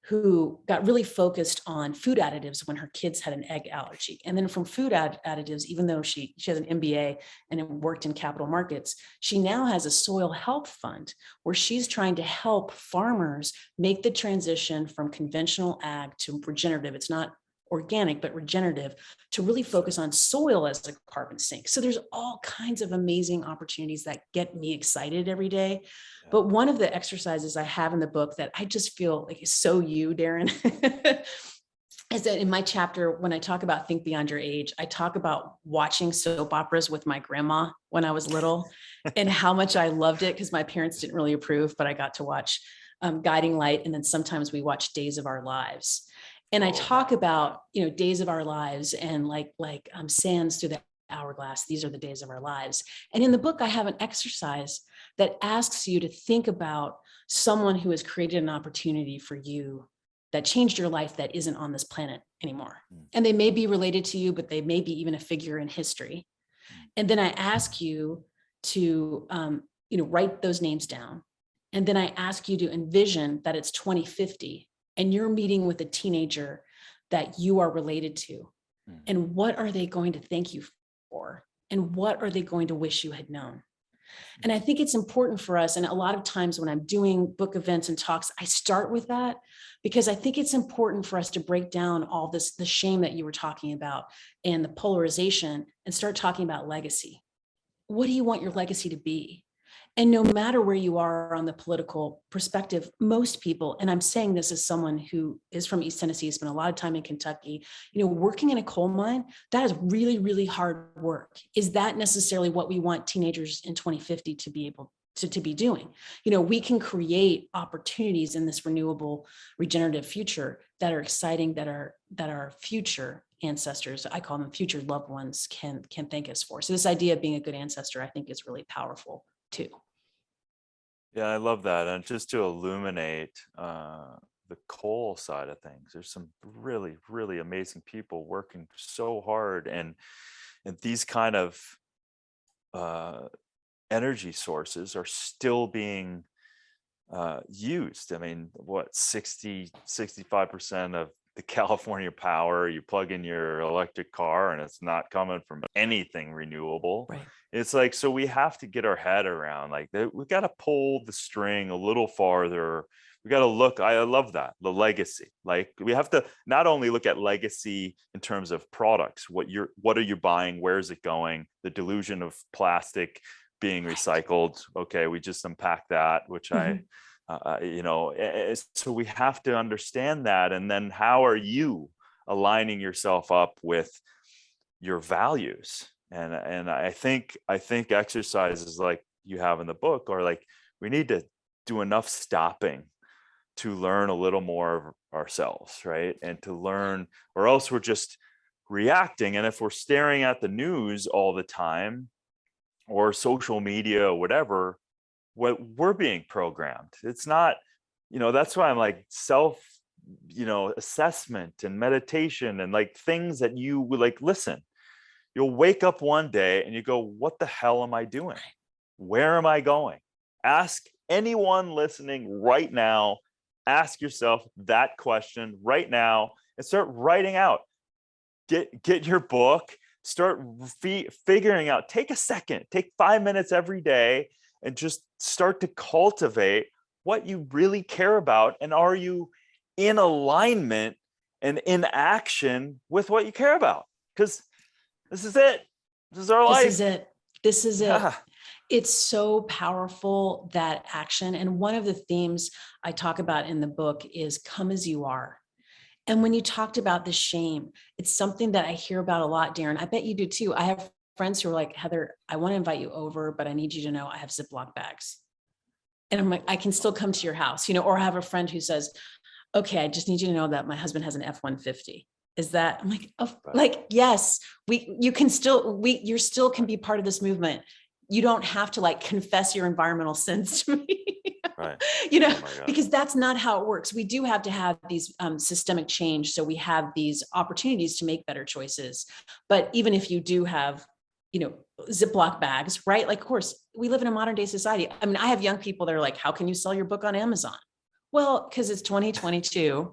who got really focused on food additives when her kids had an egg allergy. And then from food additives, even though she has an MBA and worked in capital markets, she now has a soil health fund where she's trying to help farmers make the transition from conventional ag to regenerative. It's not organic, but regenerative, to really focus on soil as a carbon sink. So there's all kinds of amazing opportunities that get me excited every day. Yeah. But one of the exercises I have in the book that I just feel like is so you, Darren, is that in my chapter, when I talk about Think Beyond Your Age, I talk about watching soap operas with my grandma when I was little and how much I loved it because my parents didn't really approve, but I got to watch Guiding Light. And then sometimes we watch Days of Our Lives. And I talk about, days of our lives and like sands through the hourglass. These are the days of our lives. And in the book, I have an exercise that asks you to think about someone who has created an opportunity for you that changed your life that isn't on this planet anymore. And they may be related to you, but they may be even a figure in history. And then I ask you to, write those names down. And then I ask you to envision that it's 2050 and you're meeting with a teenager that you are related to. And what are they going to thank you for? And what are they going to wish you had known? And I think it's important for us. And a lot of times when I'm doing book events and talks, I start with that because I think it's important for us to break down all this, the shame that you were talking about and the polarization, and start talking about legacy. What do you want your legacy to be? And no matter where you are on the political perspective, most people, and I'm saying this as someone who is from East Tennessee, spent a lot of time in Kentucky, working in a coal mine, that is really, really hard work. Is that necessarily what we want teenagers in 2050 to be able to be doing? We can create opportunities in this renewable, regenerative future that are exciting, that are future. ancestors, I call them future loved ones, can thank us for. So this idea of being a good ancestor, I think, is really powerful too. Yeah, I love that. And just to illuminate the coal side of things, there's some really, really amazing people working so hard, and these kind of energy sources are still being used. I mean, what, 65% of the California power, you plug in your electric car and it's not coming from anything renewable. Right. It's like, so we have to get our head around like that. We got to pull the string a little farther. We got to look. I love that. The legacy. Like, we have to not only look at legacy in terms of products, what are you buying? Where is it going? The delusion of plastic being recycled. Okay. We just unpacked that, which so we have to understand that. And then how are you aligning yourself up with your values? And I think exercises like you have in the book are like, we need to do enough stopping to learn a little more of ourselves, right? And to learn, or else we're just reacting. And if we're staring at the news all the time, or social media or whatever, what we're being programmed. It's not, that's why I'm like assessment and meditation and like things that you would like, listen, you'll wake up one day and you go, what the hell am I doing? Where am I going? Ask anyone listening right now, ask yourself that question right now and start writing out. Get your book, start figuring out, take a second, take 5 minutes every day and just start to cultivate what you really care about. And are you in alignment and in action with what you care about? Because this is it. This is our life. This is it. It's so powerful, that action. And one of the themes I talk about in the book is come as you are. And when you talked about the shame, it's something that I hear about a lot, Darren. I bet you do too. I have friends who are like, Heather, I want to invite you over, but I need you to know I have Ziploc bags. And I'm like, I can still come to your house, or I have a friend who says, okay, I just need you to know that my husband has an F-150. Is that, I'm like, oh, like, yes, you still can be part of this movement. You don't have to like confess your environmental sins to me. Right. Because that's not how it works. We do have to have these systemic change. So we have these opportunities to make better choices. But even if you do have, Ziploc bags, right? Like, of course, we live in a modern day society. I mean, I have young people that are like, how can you sell your book on Amazon? Well, because it's 2022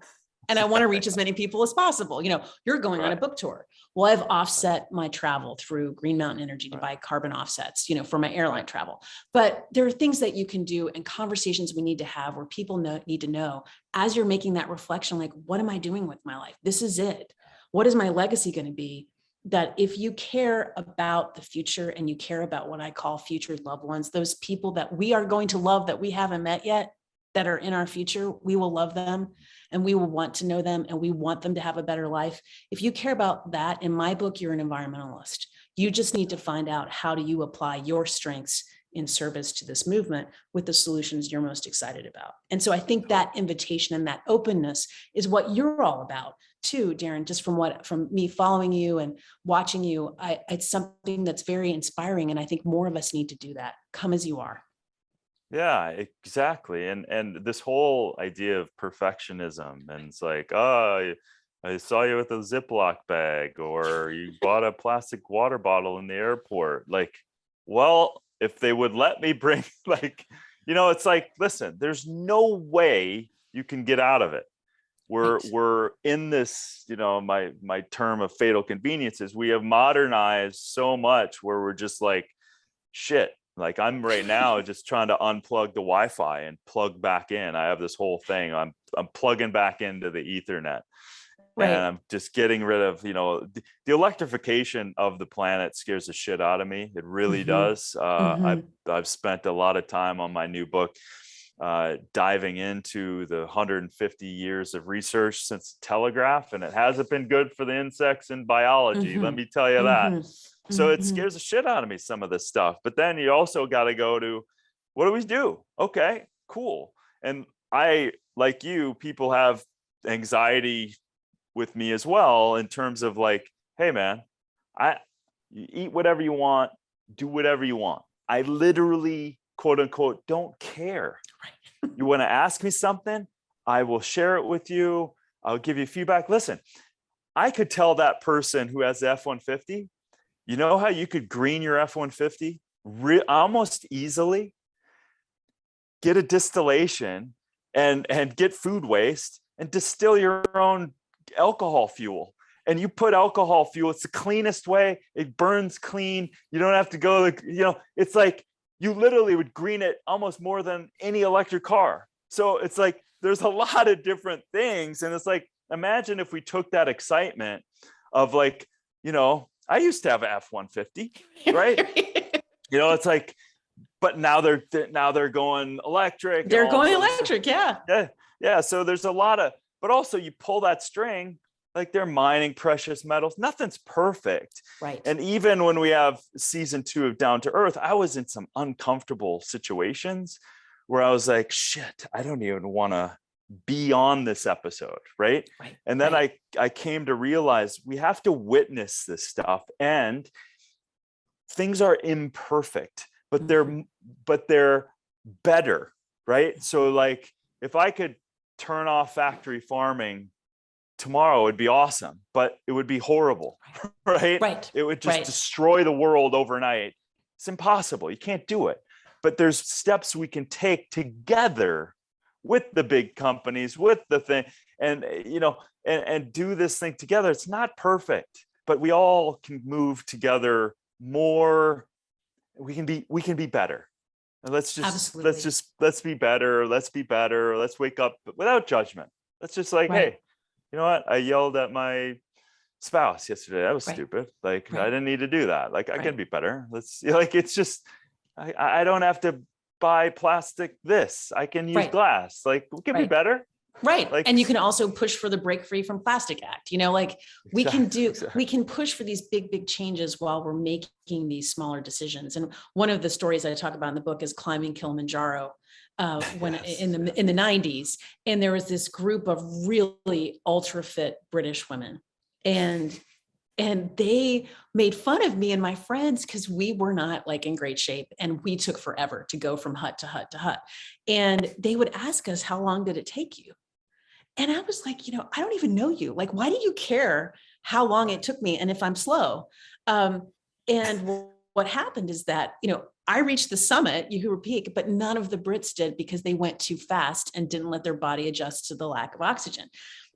and I want to reach as many people as possible. You're going on a book tour. Well, I've offset my travel through Green Mountain Energy to buy carbon offsets, for my airline travel. But there are things that you can do and conversations we need to have where people need to know as you're making that reflection, like, what am I doing with my life? This is it. What is my legacy going to be? That if you care about the future and you care about what I call future loved ones, those people that we are going to love that we haven't met yet, that are in our future, we will love them and we will want to know them and we want them to have a better life. If you care about that, in my book, you're an environmentalist. You just need to find out how do you apply your strengths in service to this movement with the solutions you're most excited about. And so I think that invitation and that openness is what you're all about too, Darren, just from me following you and watching you, it's something that's very inspiring. And I think more of us need to do that. Come as you are. Yeah, exactly. And this whole idea of perfectionism, and it's like, oh, I saw you with a Ziploc bag, or you bought a plastic water bottle in the airport. Like, well, if they would let me bring, like, it's like, listen, there's no way you can get out of it. We're in this, my term of fatal conveniences. We have modernized so much where we're just like, shit. Like, I'm right now just trying to unplug the Wi-Fi and plug back in. I have this whole thing. I'm plugging back into the Ethernet. Right. And I'm just getting rid of, the electrification of the planet scares the shit out of me. It really does. I've spent a lot of time on my new book diving into the 150 years of research since the telegraph, and it hasn't been good for the insects in biology. Let me tell you that. So it scares the shit out of me, some of this stuff. But then you also got to go to, what do we do? Okay, cool. And I, like you, people have anxiety with me as well, in terms of like, hey man, you eat whatever you want, do whatever you want. I literally, quote unquote, don't care. Right. You want to ask me something, I will share it with you. I'll give you feedback. Listen, I could tell that person who has the F-150, you know how you could green your F-150 almost easily? Get a distillation and get food waste and distill your own alcohol fuel. And you put alcohol fuel, it's the cleanest way. It burns clean. You don't have to go, it's like you literally would green it almost more than any electric car. So it's like, there's a lot of different things. And it's like, imagine if we took that excitement of like, I used to have an F-150, right? It's like, but now they're going electric. They're going electric. Yeah. Yeah. So there's a lot of, but also you pull that string, like they're mining precious metals. Nothing's perfect. Right. And even when we have season 2 of Down to Earth, I was in some uncomfortable situations where I was like, shit, I don't even want to be on this episode. Right. And then I came to realize we have to witness this stuff, and things are imperfect, but they're better. Right. So like, if I could turn off factory farming tomorrow, it'd be awesome, but it would be horrible. Right. It would just destroy the world overnight. It's impossible. You can't do it. But there's steps we can take together with the big companies, with the thing, and and do this thing together. It's not perfect, but we all can move together more. We can be better. And let's be better. Let's be better. Let's wake up without judgment. Let's just like, hey, you know what? I yelled at my spouse yesterday. That was stupid. Like, I didn't need to do that. Like, I can be better. It's just, I don't have to buy plastic this. I can use glass. Like, we can be better. Right. Like, and you can also push for the Break Free from Plastic Act. We can push for these big changes while we're making these smaller decisions. And one of the stories I talk about in the book is climbing Kilimanjaro in the 90s. And there was this group of really ultra fit British women. And they made fun of me and my friends because we were not like in great shape, and we took forever to go from hut to hut to hut. And they would ask us, how long did it take you? And I was like, I don't even know you. Like, why do you care how long it took me and if I'm slow? And what happened is that, I reached the summit, Uhuru Peak, but none of the Brits did because they went too fast and didn't let their body adjust to the lack of oxygen.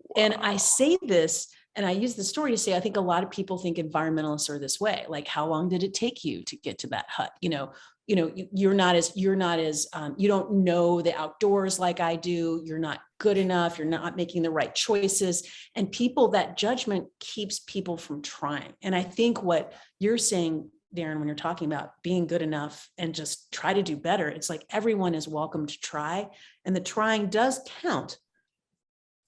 Wow. And I say this, and I use the story to say, I think a lot of people think environmentalists are this way. Like, how long did it take you to get to that hut? You're not as you don't know the outdoors like I do. You're not good enough. You're not making the right choices. And that judgment keeps people from trying. And I think what you're saying, Darren, when you're talking about being good enough and just try to do better, it's like everyone is welcome to try. And the trying does count.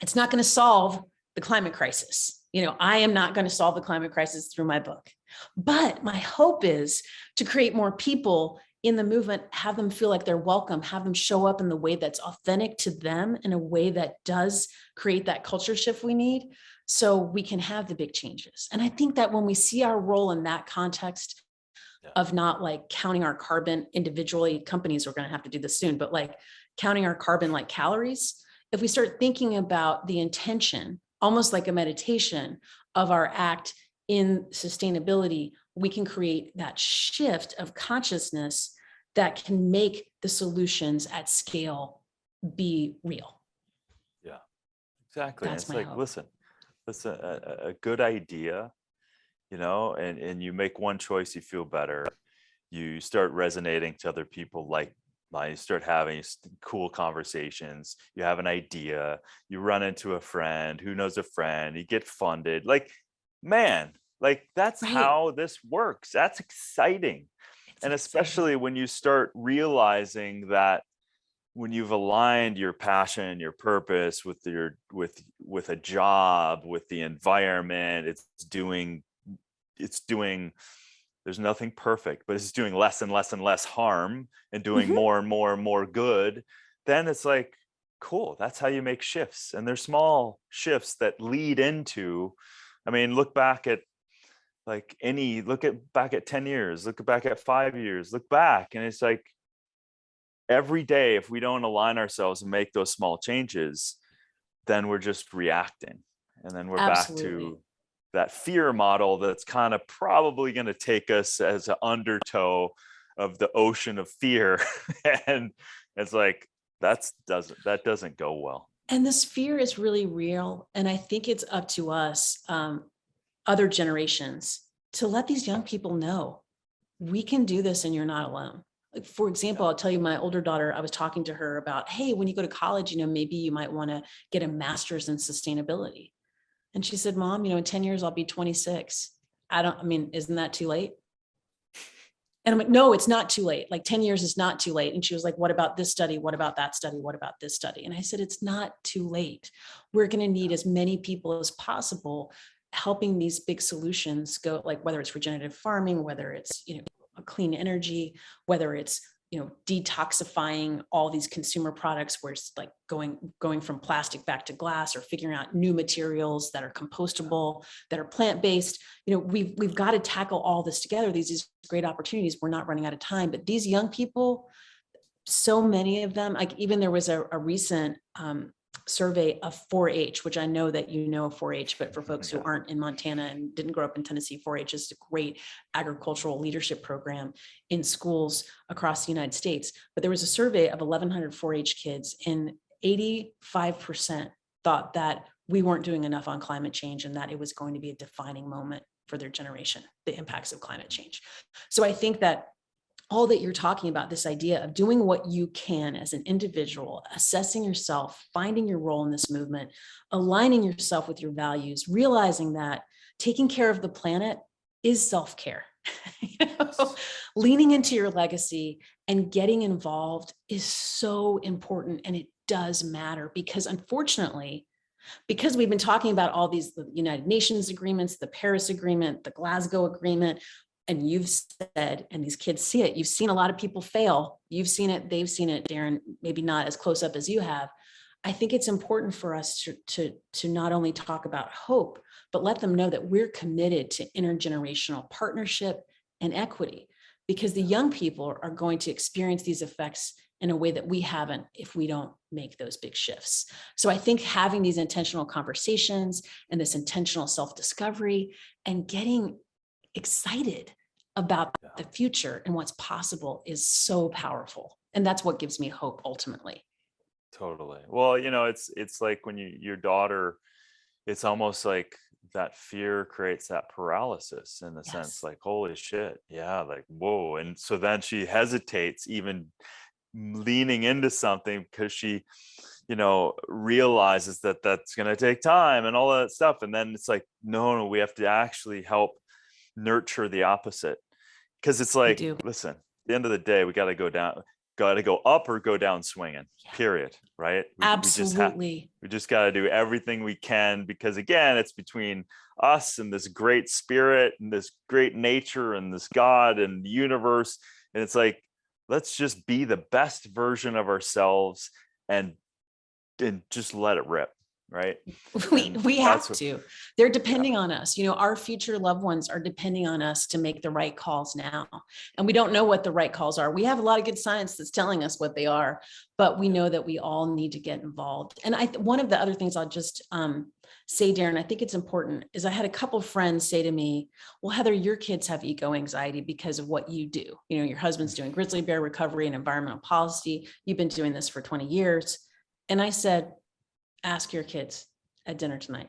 It's not going to solve the climate crisis. I am not going to solve the climate crisis through my book. But my hope is to create more people in the movement, have them feel like they're welcome, have them show up in the way that's authentic to them, in a way that does create that culture shift we need, so we can have the big changes. And I think that when we see our role in that context of not like counting our carbon individually, companies are going to have to do this soon, but like counting our carbon like calories, if we start thinking about the intention, almost like a meditation of our act in sustainability, we can create that shift of consciousness that can make the solutions at scale be real. Yeah, exactly. That's it's my like, hope. listen, a good idea, and you make one choice, you feel better. You start resonating to other people, like you start having cool conversations. You have an idea, you run into a friend who knows a friend, you get funded. Like, man, like that's how this works. That's exciting. And especially when you start realizing that when you've aligned your passion, your purpose with with a job, with the environment, it's doing, there's nothing perfect, but it's doing less and less and less harm and doing more and more and more good. Then it's like, cool. That's how you make shifts. And they're small shifts that lead into, I mean, look back at back at 10 years, look back at 5 years, look back. And it's like every day, if we don't align ourselves and make those small changes, then we're just reacting. And then we're back Absolutely. to that fear model that's kind of probably going to take us as an undertow of the ocean of fear. And it's like, that doesn't go well. And this fear is really real. And I think it's up to us, other generations, to let these young people know we can do this and you're not alone. Like, for example, I'll tell you, my older daughter, I was talking to her about, hey, when you go to college, maybe you might want to get a master's in sustainability. And she said, Mom, in 10 years, I'll be 26. Isn't that too late? And I'm like, no, it's not too late. Like 10 years is not too late. And she was like, what about this study? What about that study? What about this study? And I said, it's not too late. We're going to need as many people as possible helping these big solutions go, like whether it's regenerative farming, whether it's, a clean energy, whether it's, detoxifying all these consumer products where it's like going from plastic back to glass, or figuring out new materials that are compostable, that are plant-based. We've got to tackle all this together. These great opportunities. We're not running out of time, but these young people, so many of them, like even there was a recent survey of 4-H, which I know that of 4-H, but for folks who aren't in Montana and didn't grow up in Tennessee, 4-H is a great agricultural leadership program in schools across the United States. But there was a survey of 1,100 4-H kids, and 85% thought that we weren't doing enough on climate change, and that it was going to be a defining moment for their generation, the impacts of climate change. So I think that all that you're talking about, this idea of doing what you can as an individual, assessing yourself, finding your role in this movement, aligning yourself with your values, realizing that taking care of the planet is self-care. Leaning into your legacy and getting involved is so important, and it does matter, because unfortunately, because we've been talking about all these, the United Nations agreements, the Paris Agreement, the Glasgow Agreement, and you've said, and these kids see it, you've seen a lot of people fail. You've seen it, they've seen it, Darren, maybe not as close up as you have. I think it's important for us to not only talk about hope, but let them know that we're committed to intergenerational partnership and equity, because the young people are going to experience these effects in a way that we haven't if we don't make those big shifts. So I think having these intentional conversations and this intentional self-discovery and getting excited about the future and what's possible is so powerful. And that's what gives me hope ultimately. Totally. Well, it's like when your daughter, it's almost like that fear creates that paralysis in the sense like, holy shit. Yeah. Like, whoa. And so then she hesitates even leaning into something because she, realizes that that's going to take time and all that stuff. And then it's like, no, we have to actually help nurture the opposite, because it's like, listen, at the end of the day, we got to go up or go down swinging, period. Right. Absolutely. We just got to do everything we can, because again, it's between us and this great spirit and this great nature and this God and the universe. And it's like, let's just be the best version of ourselves and just let it rip. Right. We have to. They're depending on us. Our future loved ones are depending on us to make the right calls now. And we don't know what the right calls are. We have a lot of good science that's telling us what they are, but we know that we all need to get involved. And one of the other things I'll just say, Darren, I think it's important, is I had a couple of friends say to me, well, Heather, your kids have eco anxiety because of what you do. Your husband's doing grizzly bear recovery and environmental policy. You've been doing this for 20 years. And I said, ask your kids at dinner tonight.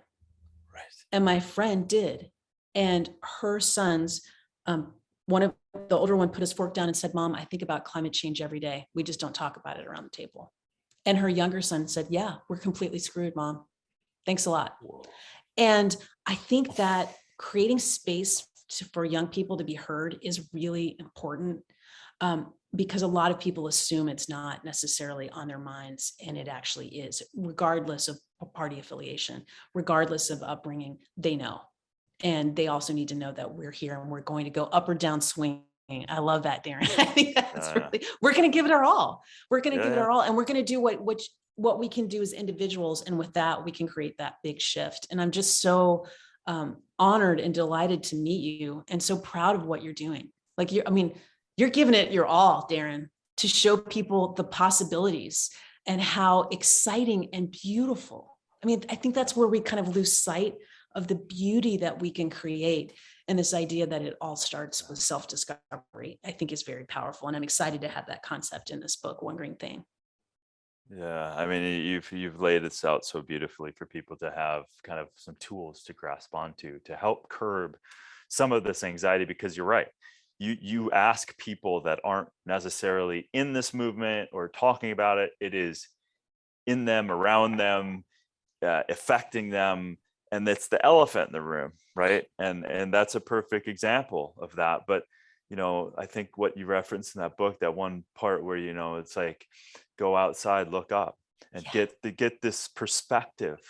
Right. And my friend did. And her sons, one of the older one put his fork down and said, Mom, I think about climate change every day. We just don't talk about it around the table. And her younger son said, yeah, we're completely screwed, Mom. Thanks a lot. Whoa. And I think that creating space for young people to be heard is really important. Because a lot of people assume it's not necessarily on their minds, and it actually is, regardless of party affiliation, regardless of upbringing, they know. And they also need to know that we're here and we're going to go up or down swinging. I love that, Darren. I think that's really, we're going to give it our all. We're going to give it our all. And we're going to do what what we can do as individuals. And with that, we can create that big shift. And I'm just so honored and delighted to meet you and so proud of what you're doing. Like you're giving it your all, Darren, to show people the possibilities and how exciting and beautiful. I mean, I think that's where we kind of lose sight of the beauty that we can create. And this idea that it all starts with self-discovery, I think is very powerful. And I'm excited to have that concept in this book, One Green Thing. Yeah, I mean, you've laid this out so beautifully for people to have kind of some tools to grasp onto to help curb some of this anxiety, because you're right. You ask people that aren't necessarily in this movement or talking about it, it is in them, around them, affecting them, and it's the elephant in the room, right? And that's a perfect example of that. But I think what you referenced in that book, that one part where it's like, go outside, look up, and get this perspective.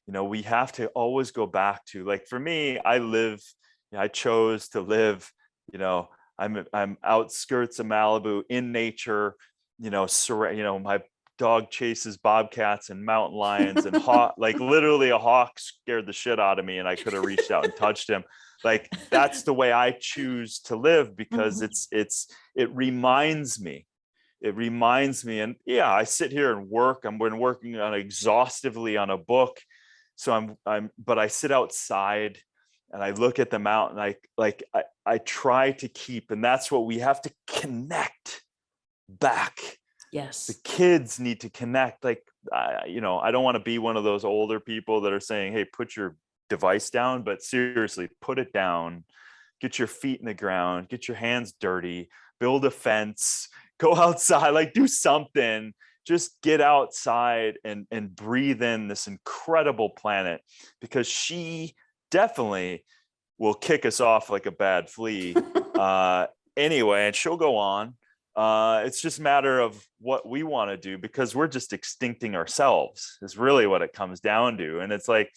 We have to always go back to, like, for me, I chose to live, I'm outskirts of Malibu in nature, my dog chases bobcats and mountain lions and hawk, like literally a hawk scared the shit out of me and I could have reached out and touched him. Like, that's the way I choose to live, because it reminds me. And yeah, I sit here and work. I've been working on exhaustively on a book. So but I sit outside and I look at the mountain. I try to keep, and that's what we have to connect back. Yes. The kids need to connect. Like, I don't want to be one of those older people that are saying, hey, put your device down, but seriously, put it down, get your feet in the ground, get your hands dirty, build a fence, go outside, like do something, just get outside and breathe in this incredible planet, because she definitely will kick us off like a bad flea anyway, and she'll go on. It's just a matter of what we want to do, because we're just extincting ourselves is really what it comes down to. And it's like,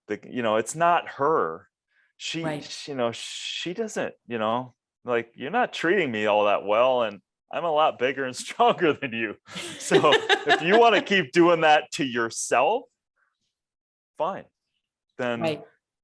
it's not her. She doesn't, like, you're not treating me all that well, and I'm a lot bigger and stronger than you. So if you want to keep doing that to yourself, fine, then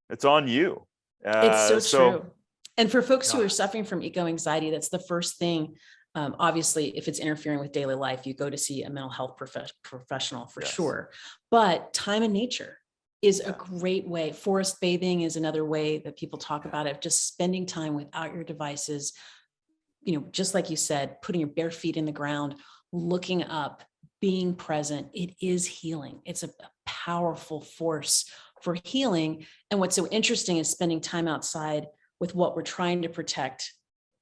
it's on you. It's so true. And for folks who are suffering from eco-anxiety, that's the first thing. Obviously, if it's interfering with daily life, you go to see a mental health professional for sure. But time in nature is a great way. Forest bathing is another way that people talk about it. Just spending time without your devices, just like you said, putting your bare feet in the ground, looking up, being present. It is healing. It's a powerful force for healing. And what's so interesting is spending time outside with what we're trying to protect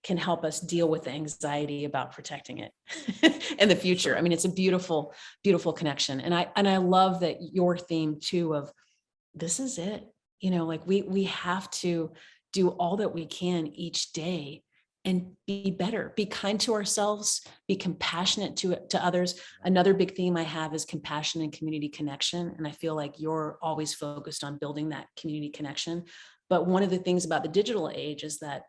can help us deal with the anxiety about protecting it in the future. I mean, it's a beautiful, beautiful connection. And I love that your theme too of this is it, like we have to do all that we can each day and be better, be kind to ourselves, be compassionate to others. Another big theme I have is compassion and community connection. And I feel like you're always focused on building that community connection. But one of the things about the digital age is that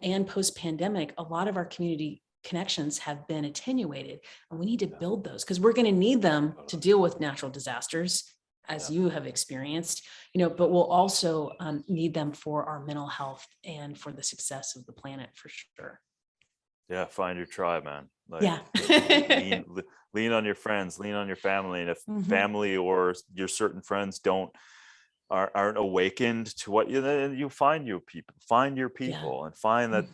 and post-pandemic, a lot of our community connections have been attenuated, and we need to build those, because we're going to need them to deal with natural disasters, as you have experienced, but we'll also need them for our mental health and for the success of the planet, for sure. Yeah, find your tribe, man. Like, lean on your friends, lean on your family, and if family or your certain friends aren't awakened to what you find your people, and find that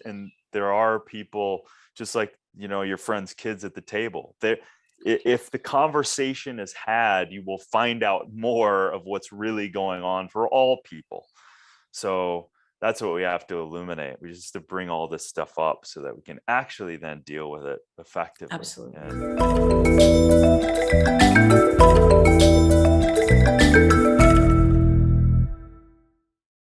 and there are people just like your friends' kids at the table. If the conversation is had, you will find out more of what's really going on for all people. So that's what we have to illuminate. We just have to bring all this stuff up so that we can actually then deal with it effectively. Absolutely.